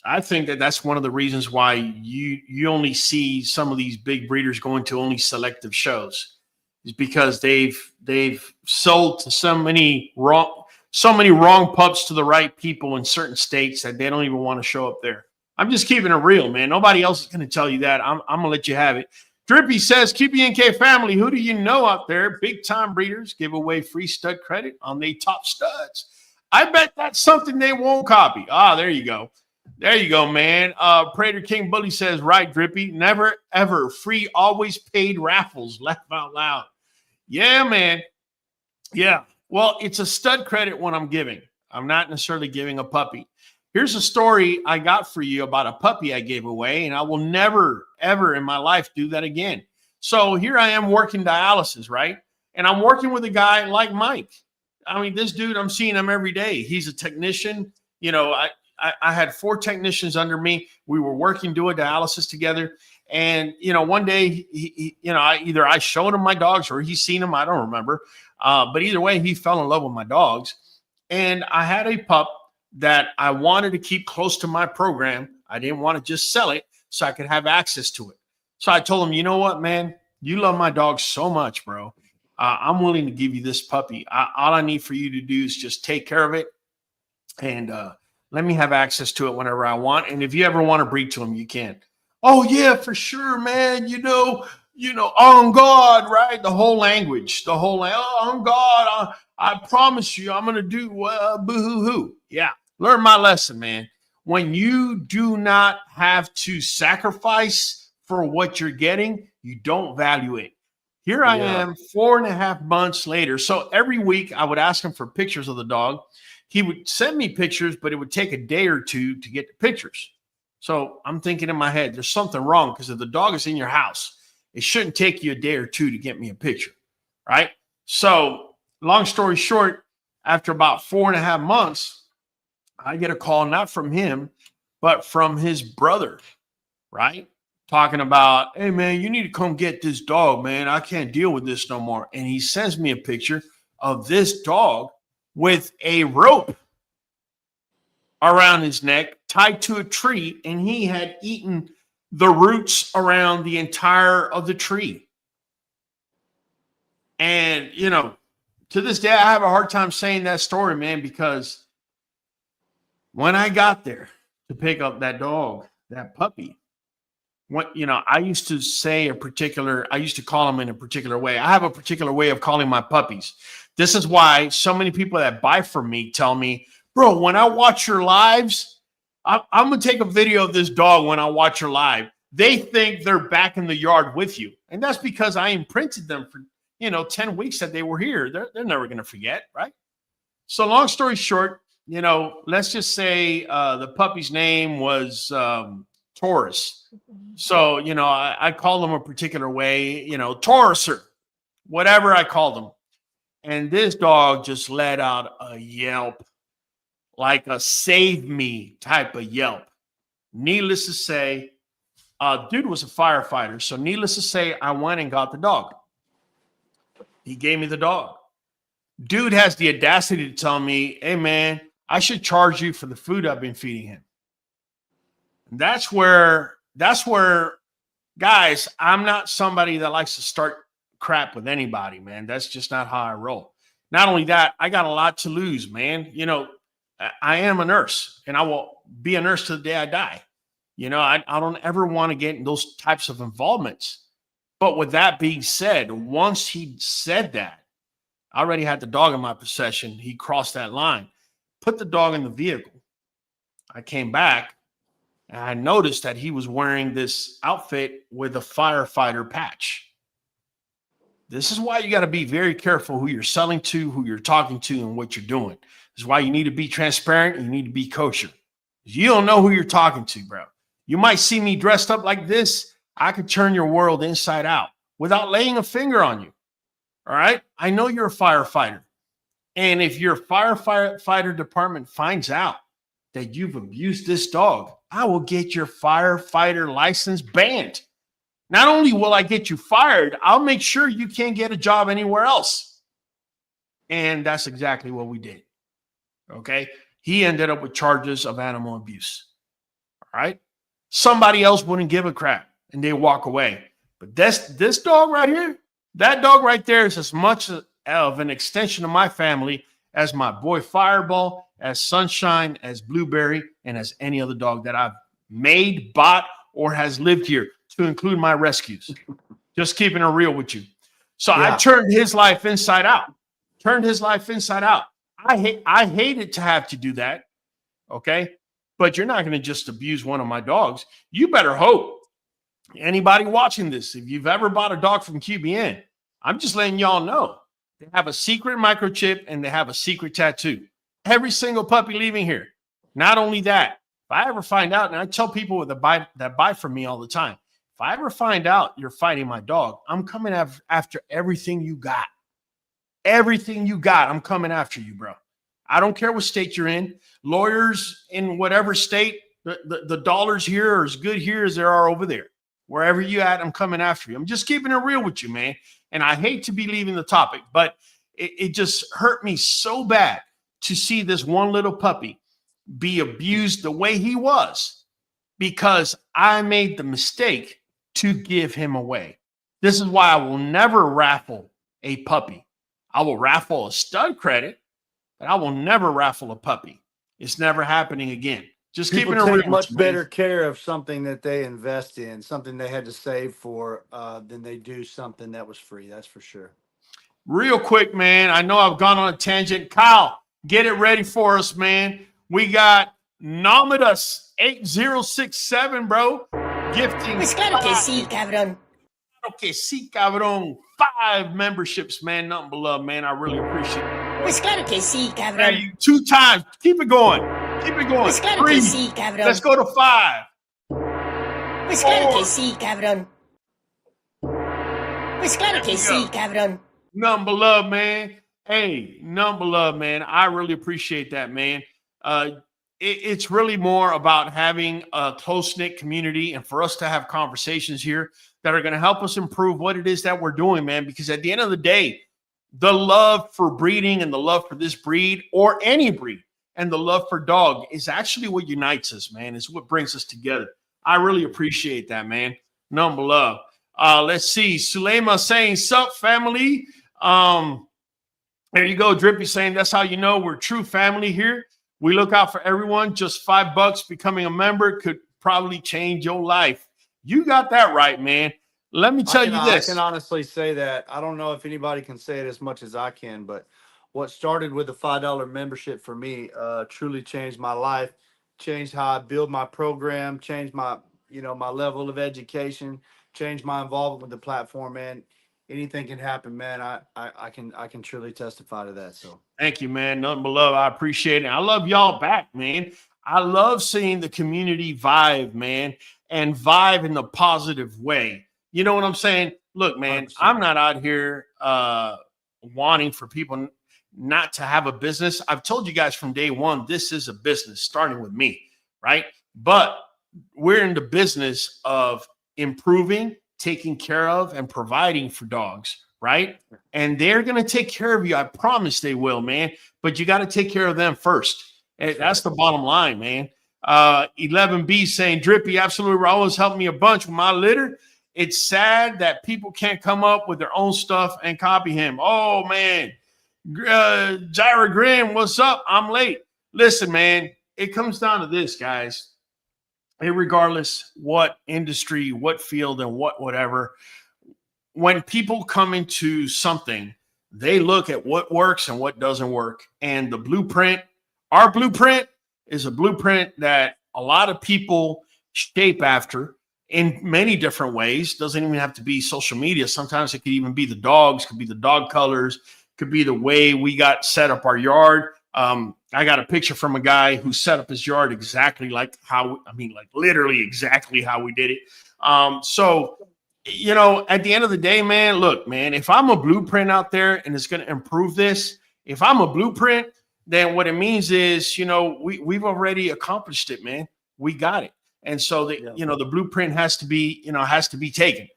I think that's one of the reasons why you only see some of these big breeders going to only selective shows, is because they've sold to so many wrong pups to the right people in certain states that they don't even want to show up there. I'm just keeping it real, man. Nobody else is going to tell you that. I'm going to let you have it. Drippy says, QBNK family, who do you know out there? Big time breeders give away free stud credit on they top studs. I bet that's something they won't copy. There you go. There you go, man. Prater King Bully says, right, Drippy. Never, ever. Free, always paid raffles. Laugh out loud. Yeah, man. Yeah. Well, it's a stud credit when I'm giving. I'm not necessarily giving a puppy. Here's a story I got for you about a puppy I gave away, and I will never, ever in my life do that again. So here I am working dialysis, right? And I'm working with a guy like Mike. I mean, this dude, I'm seeing him every day. He's a technician. You know, I had 4 technicians under me. We were working, doing dialysis together. And, you know, one day, you know, either I showed him my dogs or he's seen them. I don't remember. But either way, he fell in love with my dogs. And I had a pup that I wanted to keep close to my program. I didn't want to just sell it so I could have access to it. So I told him, you know what, man, you love my dog so much, bro. I'm willing to give you this puppy. All I need for you to do is just take care of it and let me have access to it whenever I want. And if you ever want to breed to him, you can. Oh, yeah, for sure, man. You know, on God, right? The whole language, on God, I promise you, I'm going to do boo-hoo-hoo. Yeah, learn my lesson, man. When you do not have to sacrifice for what you're getting, you don't value it. Here I am 4.5 months later. So every week I would ask him for pictures of the dog. He would send me pictures, but it would take a day or two to get the pictures. So I'm thinking in my head, there's something wrong because if the dog is in your house, it shouldn't take you a day or two to get me a picture, right? So long story short, after about 4.5 months, I get a call not from him, but from his brother, right? Talking about, hey, man, you need to come get this dog, man. I can't deal with this no more. And he sends me a picture of this dog with a rope around his neck tied to a tree, and he had eaten the roots around the entire of the tree. And, you know, to this day, I have a hard time saying that story, man, because when I got there to pick up that dog, that puppy, what, you know, I used to call him in a particular way. I have a particular way of calling my puppies. This is why so many people that buy from me tell me, bro, when I watch your lives, I'm going to take a video of this dog when I watch your live. They think they're back in the yard with you. And that's because I imprinted them for, 10 weeks that they were here. They're never going to forget, right? So long story short, let's just say the puppy's name was Taurus. So, I called him a particular way, Tauruser, whatever I called him. And this dog just let out a yelp, like a save me type of yelp. Needless to say, dude was a firefighter. So needless to say, I went and got the dog. He gave me the dog. Dude has the audacity to tell me, hey, man, I should charge you for the food I've been feeding him. And that's where, guys, I'm not somebody that likes to start crap with anybody, man. That's just not how I roll. Not only that, I got a lot to lose, man. I am a nurse, and I will be a nurse till the day I die. I don't ever want to get in those types of involvements. But with that being said, once he said that, I already had the dog in my possession. He crossed that line, put the dog in the vehicle. I came back, and I noticed that he was wearing this outfit with a firefighter patch. This is why you got to be very careful who you're selling to, who you're talking to, and what you're doing. This is why you need to be transparent and you need to be kosher. You don't know who you're talking to, bro. You might see me dressed up like this. I could turn your world inside out without laying a finger on you. All right? I know you're a firefighter. And if your firefighter department finds out that you've abused this dog, I will get your firefighter license banned. Not only will I get you fired, I'll make sure you can't get a job anywhere else. And that's exactly what we did. Okay? He ended up with charges of animal abuse. All right? Somebody else wouldn't give a crap and they walk away. But this dog right here, that dog right there is as much of an extension of my family as my boy Fireball, as Sunshine, as Blueberry, and as any other dog that I've made, bought, or has lived here, to include my rescues. Just keeping it real with you. So I turned his life inside out. I hated to have to do that. Okay. But you're not going to just abuse one of my dogs. You better hope anybody watching this, if you've ever bought a dog from QBN, I'm just letting y'all know. They have a secret microchip and they have a secret tattoo. Every single puppy leaving here. Not only that, if I ever find out, and I tell people that buy from me all the time, if I ever find out you're fighting my dog, I'm coming after everything you got. Everything you got, I'm coming after you, bro. I don't care what state you're in. Lawyers in whatever state, the dollars here are as good here as there are over there. Wherever you at, I'm coming after you. I'm just keeping it real with you, man. And I hate to be leaving the topic, but it just hurt me so bad to see this one little puppy be abused the way he was because I made the mistake to give him away. This is why I will never raffle a puppy. I will raffle a stud credit, but I will never raffle a puppy. It's never happening again. Just People keeping it real. take much better care of something that they invest in, something they had to save for, than they do something that was free. That's for sure. Real quick, man. I know I've gone on a tangent. Kyle, get it ready for us, man. We got Nomedas 8067, bro. Gifting. Pues claro que sí, cabrón. Okay, sí, cabrón. 5 memberships, man. Nothing but love, man. I really appreciate it. Pues claro que sí, Hey, cabrón. 2 times. Keep it going. Keep it going. Pues claro 3. que sí, cabrón. Let's go to 5. Pues claro 4. que sí, cabrón. Pues claro que sí, cabrón. Nothing but love, man. Hey, nothing but love, man. I really appreciate that, man. It's really more about having a close-knit community and for us to have conversations here that are going to help us improve what it is that we're doing, man. Because at the end of the day, the love for breeding and the love for this breed or any breed and the love for dog is actually what unites us, man. It's what brings us together. I really appreciate that, man. Nothing but love. Let's see. Sulema saying, sup, family. There you go. Drippy saying, that's how you know we're true family here. We look out for everyone. Just $5 becoming a member could probably change your life. You got that right, man. Let me tell you this. I can honestly say that. I don't know if anybody can say it as much as I can, but what started with a $5 membership for me truly changed my life, changed how I build my program, changed my, my level of education, changed my involvement with the platform, man. Anything can happen, man. I can truly testify to that. So thank you, man. Nothing but love. I appreciate it. I love y'all back, man. I love seeing the community vibe, man, and vibe in the positive way. You know what I'm saying? Look, man, 100%. I'm not out here wanting for people not to have a business. I've told you guys from day one, this is a business starting with me, right? But we're in the business of improving, taking care of, and providing for dogs, right? And they're going to take care of you. I promise they will, man. But you got to take care of them first. And that's the bottom line, man. 11B saying, Drippy, absolutely always helped me a bunch with my litter. It's sad that people can't come up with their own stuff and copy him. Oh, man. Jaira Graham, what's up? I'm late. Listen, man, it comes down to this, guys. Regardless what industry, what field, and whatever, when people come into something, they look at what works and what doesn't work. And the blueprint, our blueprint, is a blueprint that a lot of people shape after in many different ways. Doesn't even have to be social media. Sometimes it could even be the dogs, could be the dog colors, could be the way we got set up our yard. I got a picture from a guy who set up his yard exactly like literally exactly how we did it. So, at the end of the day, man, look, man, if I'm a blueprint out there and it's going to improve this, if I'm a blueprint, then what it means is, we've already accomplished it, man. We got it. And so the blueprint has to be taken.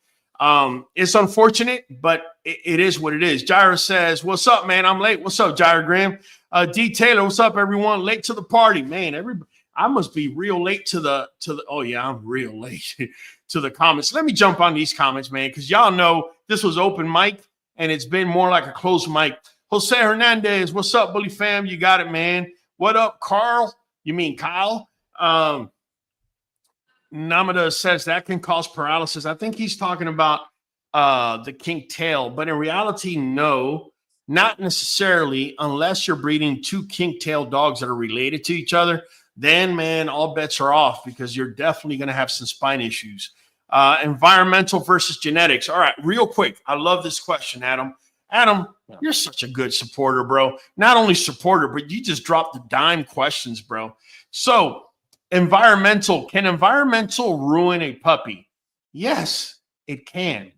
It's unfortunate, but it is what it is. Jaira says, what's up, man? I'm late. What's up, Jaira Graham? D Taylor, what's up, everyone? Late to the party, man. I must be real late to the oh yeah, I'm real late to the comments. Let me jump on these comments, man, because y'all know this was open mic and it's been more like a closed mic. Jose Hernandez, what's up, Bully fam? You got it, man. What up, Carl? You mean Kyle? Namada says that can cause paralysis. I think he's talking about the kink tail, but in reality, no, not necessarily, unless you're breeding 2 kink tail dogs that are related to each other. Then, man, all bets are off because you're definitely going to have some spine issues. Environmental versus genetics. All right, real quick. I love this question, Adam. Adam, you're such a good supporter, bro. Not only supporter, but you just dropped the dime questions, bro. So, can environmental ruin a puppy? Yes, it can.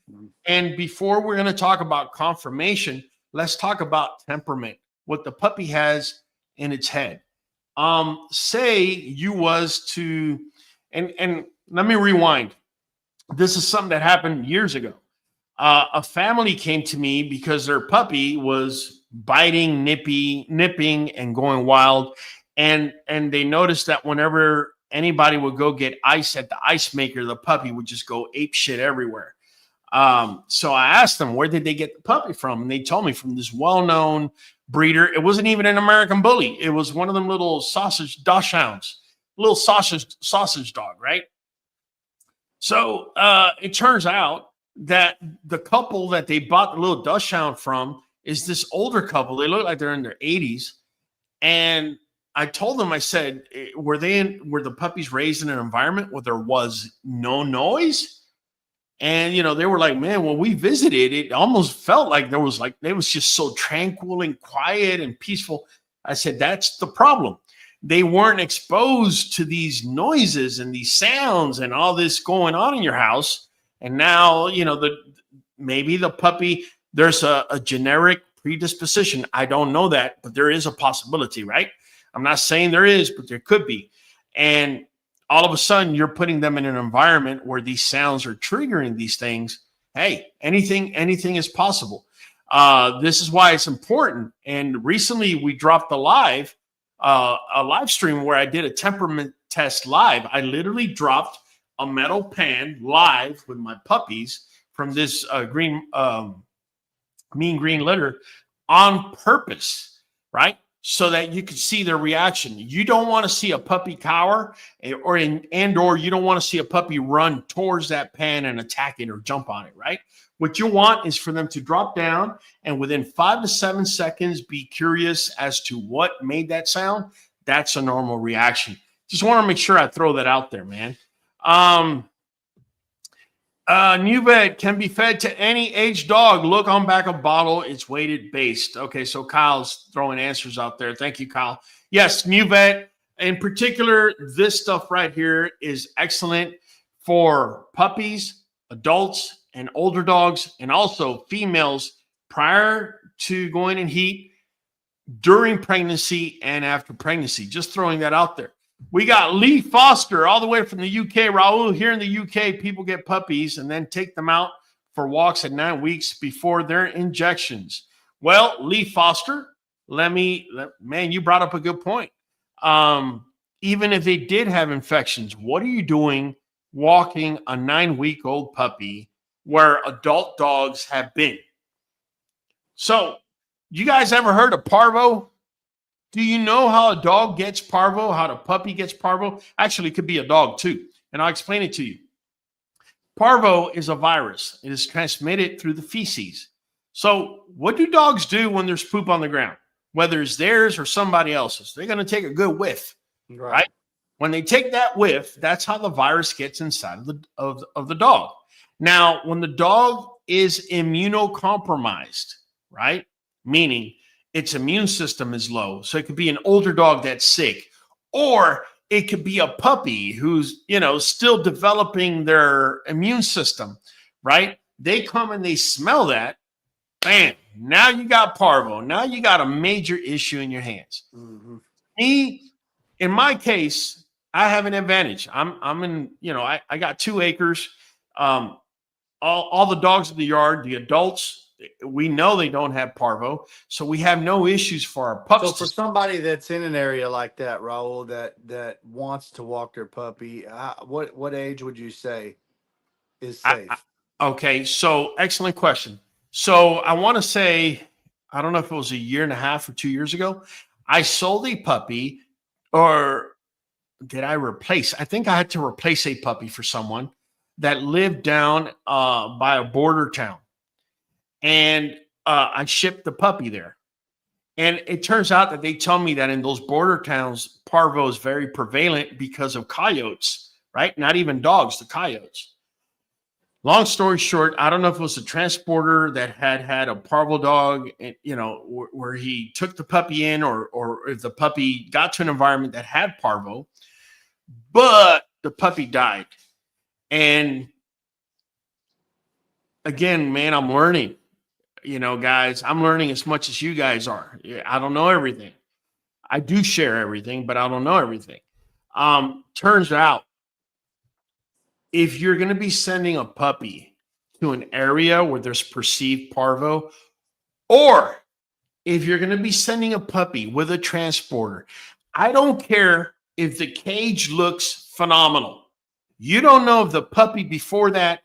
And before we're going to talk about conformation, let's talk about temperament, what the puppy has in its head. Say you was to, and let me rewind. This is something that happened years ago. A family came to me because their puppy was biting, nipping, and going wild. And they noticed that whenever anybody would go get ice at the ice maker, the puppy would just go ape shit everywhere. So I asked them, where did they get the puppy from? And they told me from this well-known breeder. It wasn't even an American bully. It was one of them little sausage dachshunds, little sausage dog, right? So it turns out that the couple that they bought the little dachshund from is this older couple. They look like they're in their 80s. And I told them, I said, were the puppies raised in an environment where there was no noise? And, they were like, man, when we visited, it almost felt like it was just so tranquil and quiet and peaceful. I said, that's the problem. They weren't exposed to these noises and these sounds and all this going on in your house. And now, maybe the puppy, there's a generic predisposition. I don't know that, but there is a possibility, right? I'm not saying there is, but there could be. And all of a sudden, you're putting them in an environment where these sounds are triggering these things. Hey, anything is possible. This is why it's important. And recently, we dropped a live stream where I did a temperament test live. I literally dropped a metal pan live with my puppies from this mean green litter on purpose, right? So that you could see their reaction. You don't want to see a puppy cower, or you don't want to see a puppy run towards that pan and attack it or jump on it, right? What you want is for them to drop down and within 5 to 7 seconds be curious as to what made that sound. That's a normal reaction. Just want to make sure I throw that out there, man. Nuvet can be fed to any age dog. Look on back of bottle. It's weighted based. Okay, so Kyle's throwing answers out there. Thank you, Kyle. Yes, Nuvet. In particular, this stuff right here is excellent for puppies, adults, and older dogs, and also females prior to going in heat, during pregnancy, and after pregnancy. Just throwing that out there. We got Lee Foster all the way from the UK. Raul, here in the UK, people get puppies and then take them out for walks at 9 weeks before their injections. Well, Lee Foster, man, you brought up a good point. Even if they did have infections, what are you doing walking a 9-week-old puppy where adult dogs have been? So, you guys ever heard of parvo? Do you know how a dog gets parvo, how the puppy gets parvo? Actually, it could be a dog too, and I'll explain it to you. Parvo is a virus. It is transmitted through the feces. So what do dogs do when there's poop on the ground? Whether it's theirs or somebody else's, they're going to take a good whiff, right? When they take that whiff, that's how the virus gets inside of the dog. Now, when the dog is immunocompromised, right, meaning its immune system is low. So it could be an older dog that's sick, or it could be a puppy who's, still developing their immune system, right? They come and they smell that, bam, now you got parvo. Now you got a major issue in your hands. Mm-hmm. In my case, I have an advantage. I'm in, I got 2 acres. All the dogs in the yard, the adults, we know they don't have parvo, so we have no issues for our pups. So for somebody that's in an area like that, Raul, that wants to walk their puppy, what age would you say is safe? Okay, so excellent question. So I want to say, I don't know if it was a year and a half or 2 years ago, I sold a puppy, or did I replace? I think I had to replace a puppy for someone that lived down by a border town. And I shipped the puppy there. And it turns out that they tell me that in those border towns, parvo is very prevalent because of coyotes, right? Not even dogs, the coyotes. long story short, I don't know if it was a transporter that had a parvo dog, where he took the puppy in, or if the puppy got to an environment that had parvo, but the puppy died. And again, man, I'm learning, guys, I'm learning as much as you guys are. I don't know everything. I do share everything, but I don't know everything. Turns out, if you're going to be sending a puppy to an area where there's perceived parvo, or if you're going to be sending a puppy with a transporter, I don't care if the cage looks phenomenal. You don't know if the puppy before that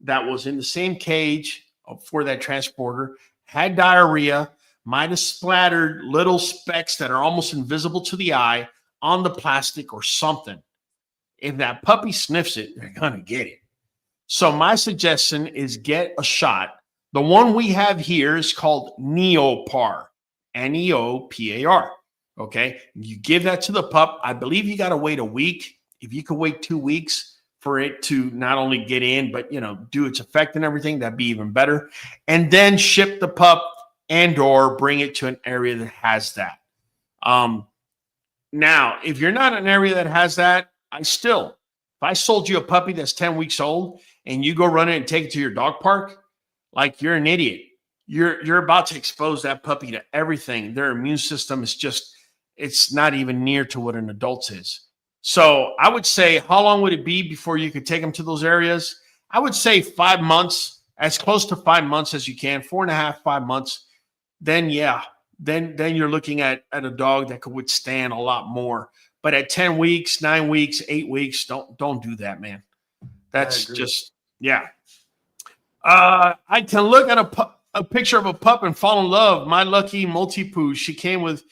was in the same cage for that transporter had diarrhea, might have splattered little specks that are almost invisible to the eye on the plastic or something. If that puppy sniffs it, they're going to get it. So my suggestion is get a shot. The one we have here is called Neopar, Neopar. Okay. You give that to the pup. I believe you got to wait a week. If you could wait 2 weeks for it to not only get in, but, do its effect and everything, that'd be even better. And then ship the pup and or bring it to an area that has that. Now, if you're not in an area that has that, if I sold you a puppy that's 10 weeks old and you go run it and take it to your dog park, like, you're an idiot. You're about to expose that puppy to everything. Their immune system is it's not even near to what an adult's is. So I would say, how long would it be before you could take them to those areas? I would say 5 months, as close to 5 months as you can, 4.5, 5 months. Then, yeah, then you're looking at a dog that could withstand a lot more. But at 10 weeks, 9 weeks, 8 weeks, don't do that, man. That's just, yeah. I can look at a picture of a pup and fall in love. My lucky multi-poo. She came with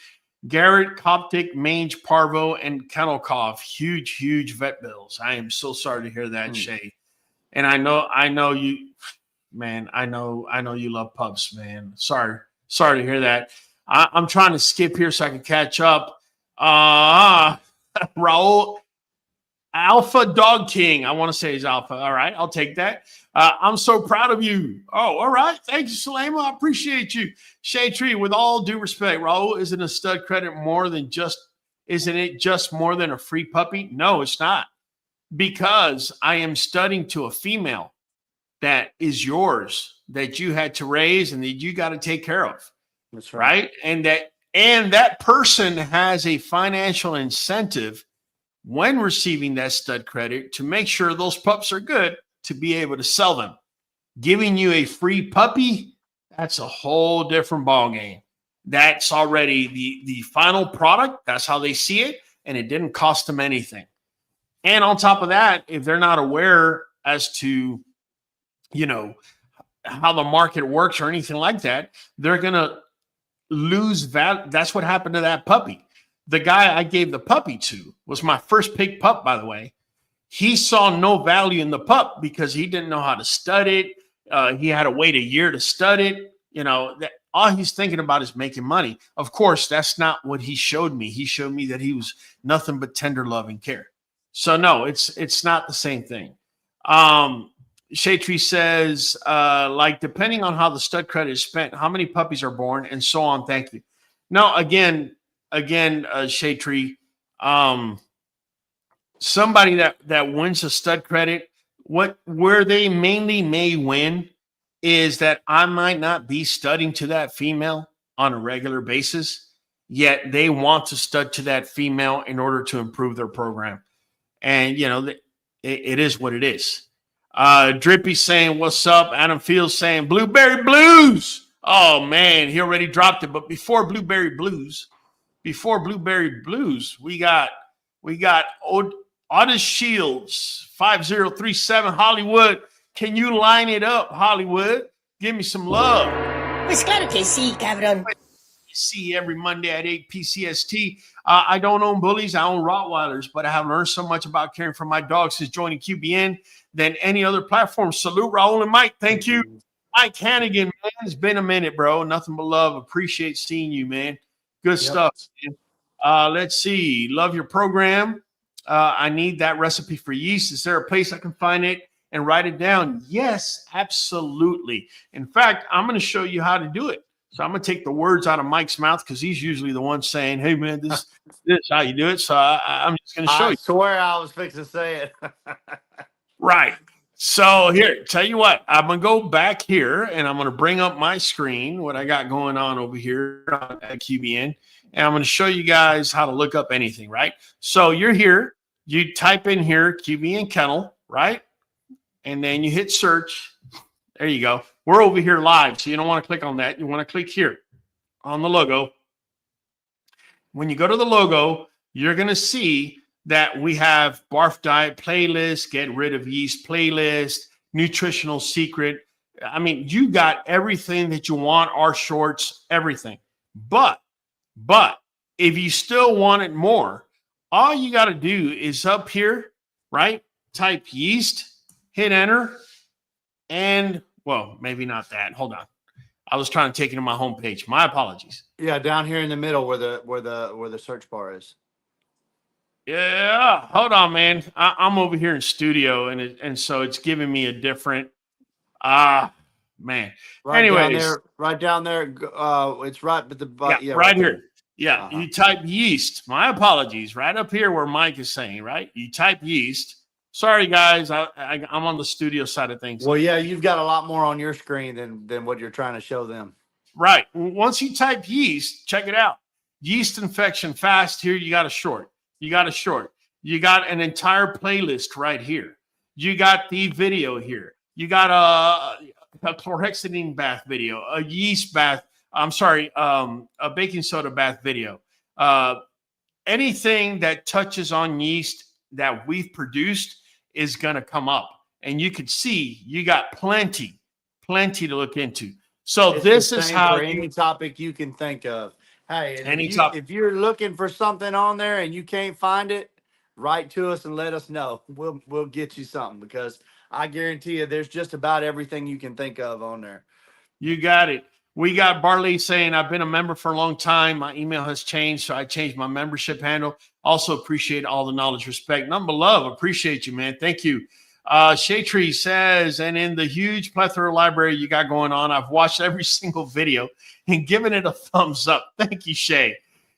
Garrett, Coptic, mange, parvo, and kennel cough. Huge vet bills. I am so sorry to hear that, Shay. And I know you, man. I know you love pups, man. Sorry to hear that. I'm trying to skip here so I can catch up. Raul, Alpha Dog King. I want to say he's Alpha. All right, I'll take that. I'm so proud of you. Oh, all right. Thank you, Salema. I appreciate you. Shade Tree, with all due respect, Raul, isn't a stud credit isn't it just more than a free puppy? No, it's not. Because I am studying to a female that is yours, that you had to raise and that you got to take care of. That's right. Right? And that person has a financial incentive when receiving that stud credit to make sure those pups are good to be able to sell them. Giving you a free puppy, that's a whole different ballgame. That's already the final product. That's how they see it. And it didn't cost them anything. And on top of that, if they're not aware as to, how the market works or anything like that, they're going to lose value. That's what happened to that puppy. The guy I gave the puppy to was my first pig pup, by the way. He saw no value in the pup because he didn't know how to stud it. He had to wait a year to stud it. All he's thinking about is making money. Of course, that's not what he showed me. He showed me that he was nothing but tender love and care. So no, it's not the same thing. Shaytree says, depending on how the stud credit is spent, how many puppies are born, and so on. Thank you. No, again, Shaytree, somebody that wins a stud credit, where they mainly may win is that I might not be studying to that female on a regular basis, yet they want to stud to that female in order to improve their program. And, it is what it is. Drippy saying, what's up? Adam Fields saying, Blueberry Blues. Oh, man, he already dropped it. But before Blueberry Blues, we got Otis Shields, 5037 Hollywood. Can you line it up, Hollywood? Give me some love. Pues claro que sí, cabrón. See every Monday at 8 PCST. I don't own bullies. I own Rottweilers, but I have learned so much about caring for my dogs since joining QBN than any other platform. Salute, Raul and Mike. Thank you. Mike Hannigan, man. It's been a minute, bro. Nothing but love. Appreciate seeing you, man. Good stuff, man. Let's see. Love your program. I need that recipe for yeast. Is there a place I can find it and write it down? Yes, absolutely. In fact, I'm going to show you how to do it. So I'm going to take the words out of Mike's mouth because he's usually the one saying, hey, man, this is how you do it. So I'm just going to show you. I swear I was fixing to say it. Right. So here, tell you what, I'm going to go back here and I'm going to bring up my screen, what I got going on over here at QBN. And I'm going to show you guys how to look up anything, right? So you're here. You type in here, QBN kennel, right? And then you hit search. There you go. We're over here live, so you don't want to click on that. You want to click here on the logo. When you go to the logo, you're going to see that we have barf diet playlist, get rid of yeast playlist, nutritional secret. I mean, you got everything that you want, our shorts, everything. But if you still want it more, all you got to do is up here, right? Type yeast, hit enter, and well, maybe not that. Hold on. I was trying to take it to my homepage. My apologies. Yeah, down here in the middle where the search bar is. Yeah, hold on, man. I'm over here in studio, and so it's giving me a different. Man. Right Anyways, down there, right down there. It's right, but right here. Yeah, Uh-huh. you type yeast. My apologies. Right up here where Mike is saying, right? You type yeast. Sorry, guys. I'm on the studio side of things. Well, yeah, you've got a lot more on your screen than what you're trying to show them. Right. Once you type yeast, check it out. Yeast infection fast. Here you got a short. You got a short. You got an entire playlist right here. You got the video here. You got a chlorhexidine bath video, a yeast bath. I'm sorry, a baking soda bath video. Anything that touches on yeast that we've produced is going to come up. And you can see you got plenty to look into. So It's this the is same how for any topic you can think of. Hey, and topic. if you're looking for something on there and you can't find it, write to us and let us know. We'll get you something because I guarantee you there's just about everything you can think of on there. You got it. We got Barley saying, I've been a member for a long time. My email has changed, so I changed my membership handle. Also appreciate all the knowledge, respect. Number love, appreciate you, man. Thank you. Shaytree says, and in the huge plethora library you got going on, I've watched every single video and given it a thumbs up. Thank you, Shay.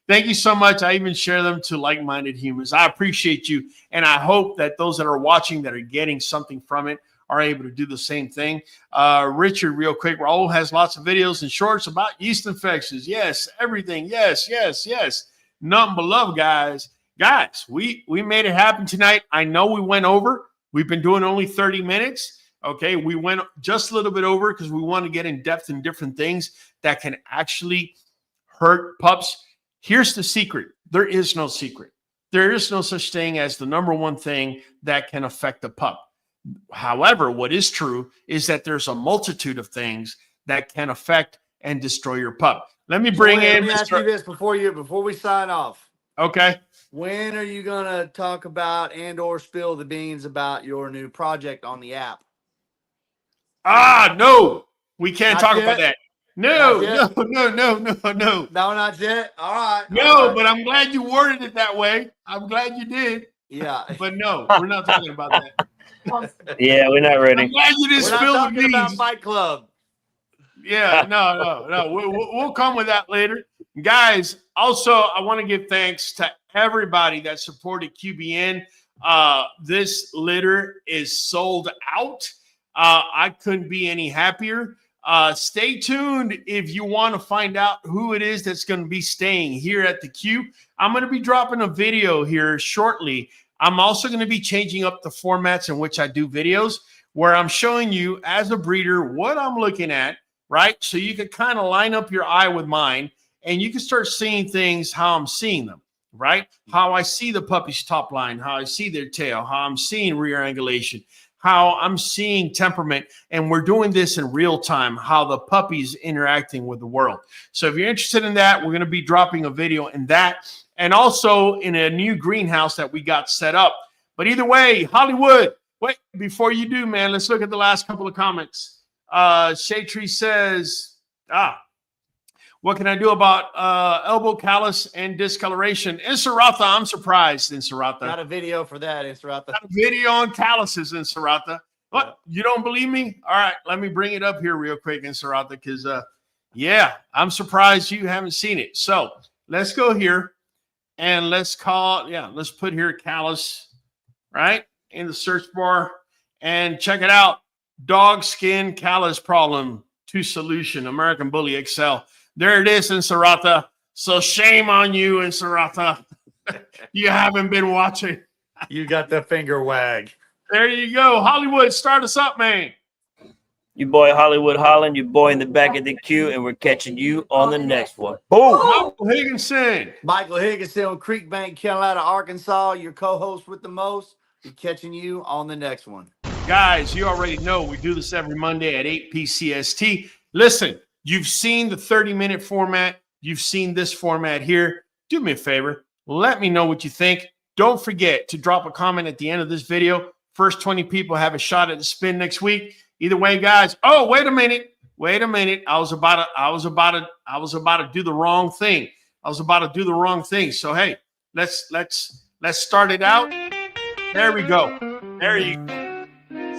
Thank you so much. I even share them to like-minded humans. I appreciate you, and I hope that those that are watching that are getting something from it are able to do the same thing. Richard, real quick, Raul has lots of videos and shorts about yeast infections. Yes, everything. Yes. Nothing but love, guys. Guys, we made it happen tonight. I know we went over. We've been doing only 30 minutes. Okay, we went just a little bit over because we want to get in depth in different things that can actually hurt pups. Here's the secret. There is no secret. There is no such thing as the number one thing that can affect a pup. However, what is true is that there's a multitude of things that can affect and destroy your pup. Let me bring in. Let me ask you this before we sign off. Okay. When are you gonna talk about and/or spill the beans about your new project on the app? No, we can't Not talk yet? about that. No. No, not yet. All right. No, all right. but I'm glad you worded it that way. I'm glad you did. Yeah. But no, we're not talking about that. Yeah, we're not I'm ready. glad you didn't We're not spill the talking about beans. Fight Club. Yeah, no. We'll come with that later. Guys, also, I want to give thanks to everybody that supported QBN. This litter is sold out. I couldn't be any happier. Stay tuned if you want to find out who it is that's going to be staying here at the Q. I'm going to be dropping a video here shortly. I'm also going to be changing up the formats in which I do videos where I'm showing you as a breeder what I'm looking at, right? So you can kind of line up your eye with mine and you can start seeing things how I'm seeing them, right? How I see the puppy's top line, how I see their tail, how I'm seeing rear angulation, how I'm seeing temperament, and we're doing this in real time, how the puppy's interacting with the world. So if you're interested in that, we're going to be dropping a video in that and also in a new greenhouse that we got set up. But either way, Hollywood, wait, before you do, man, let's look at the last couple of comments. Shaytree says, what can I do about elbow callus and discoloration? Insaratha, I'm surprised, Insaratha. Got a video for that, Insaratha. Got a video on calluses, Insaratha. What? You don't believe me? All right, let me bring it up here real quick in Sarata because, yeah, I'm surprised you haven't seen it. So let's go here and let's put here Callus, right, in the search bar and check it out. Dog skin callus problem to solution, American Bully XL. There it is in Sarata. So shame on you in Sarata. You haven't been watching. You got the finger wag. There you go. Hollywood, start us up, man. You boy Hollywood Holland, you boy in the back of the queue, and we're catching you on the next one. Boom! Michael Higginson. Michael Higginson on Creekbank, Carolina, Arkansas. Your co-host with the most. Be catching you on the next one. Guys, you already know we do this every Monday at 8 p.c.st. Listen, you've seen the 30-minute format. You've seen this format here. Do me a favor. Let me know what you think. Don't forget to drop a comment at the end of this video. First 20 people have a shot at the spin next week. Either way, guys. Oh, wait a minute. Wait a minute. I was about to do the wrong thing. So hey, let's start it out. There we go. There you go.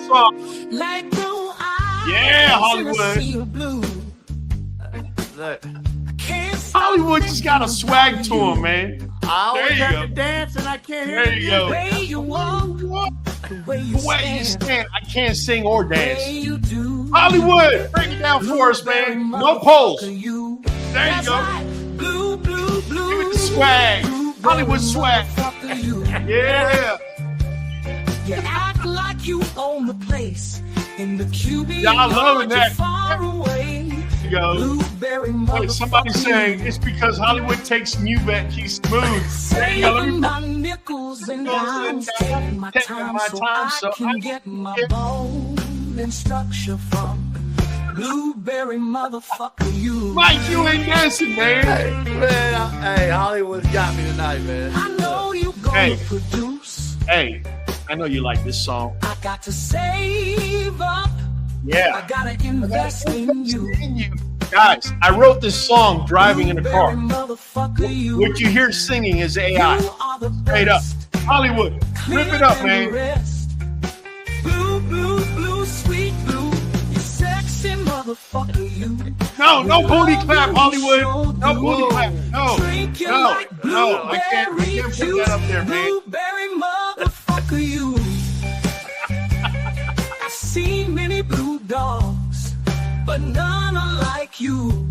So, yeah, Hollywood. Look, Hollywood just got a swag to him, man. I always There you have go. to dance and I can't hear There you go. The way you walk, the way you The way you stand, stand, I can't sing or the way dance. you do. Hollywood, break it down for us, man. No polls. There you That's go. right. Blue, blue, blue. Give it the swag. Hollywood swag. Motherfucker, you. Yeah. You act like you own the place in the QB. Y'all loving that. Far away. There you go. Blueberry Hey, somebody's motherfucker, saying you. it's because Hollywood takes Nuvet. He's smooth. There you go. Let Saving me my nickels and dimes, taking my time so I can get my bone and structure from blueberry motherfucker you. Mike, you ain't dancing, man. Hey, man, hey, Hollywood's got me tonight, man. I know you gonna Hey. produce. Hey, I know you like this song. I got to save up. Yeah. I gotta invest in you. Guys, I wrote this song driving in a car. Blueberry motherfucker you. What you hear singing is AI. You are the Straight up. best. Hollywood, rip it up, man. Blue, blue, blue, sweet blue. You sexy motherfucker, you. No booty clap, Hollywood. No booty Whoa. clap. No, Drink you no, like no. I can't blueberry put juice. that up there, man. Blueberry motherfucker, you. I've seen many blue dogs, but none are like you.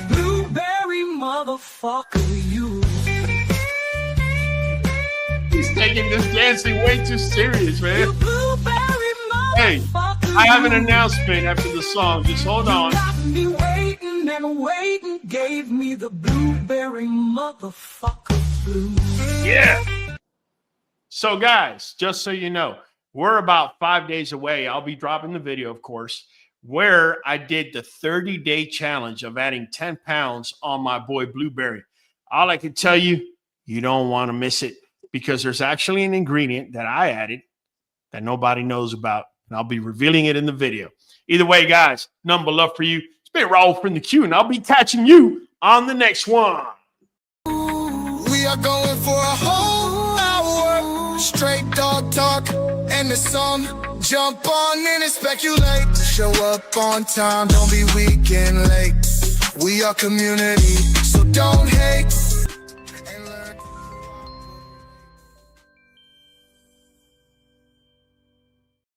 Blueberry motherfucker, you. He's taking this dancing way too serious, man. You blueberry Hey, motherfucker, I have an you. announcement after the song. Just hold on. You got me waiting and waiting, gave me the blueberry motherfucker blues. Yeah. So, guys, just so you know, we're about 5 days away. I'll be dropping the video, of course, where I did the 30-day challenge of adding 10 pounds on my boy Blueberry. All I can tell you, you don't want to miss it because there's actually an ingredient that I added that nobody knows about, and I'll be revealing it in the video. Either way, guys, nothing but love for you. It's been Raul from the Q, and I'll be catching you on the next one. We are going for a whole hour. Straight dog talk and the song. Jump on in and speculate. Show up on time, don't be weak and late. We are community, so don't hate.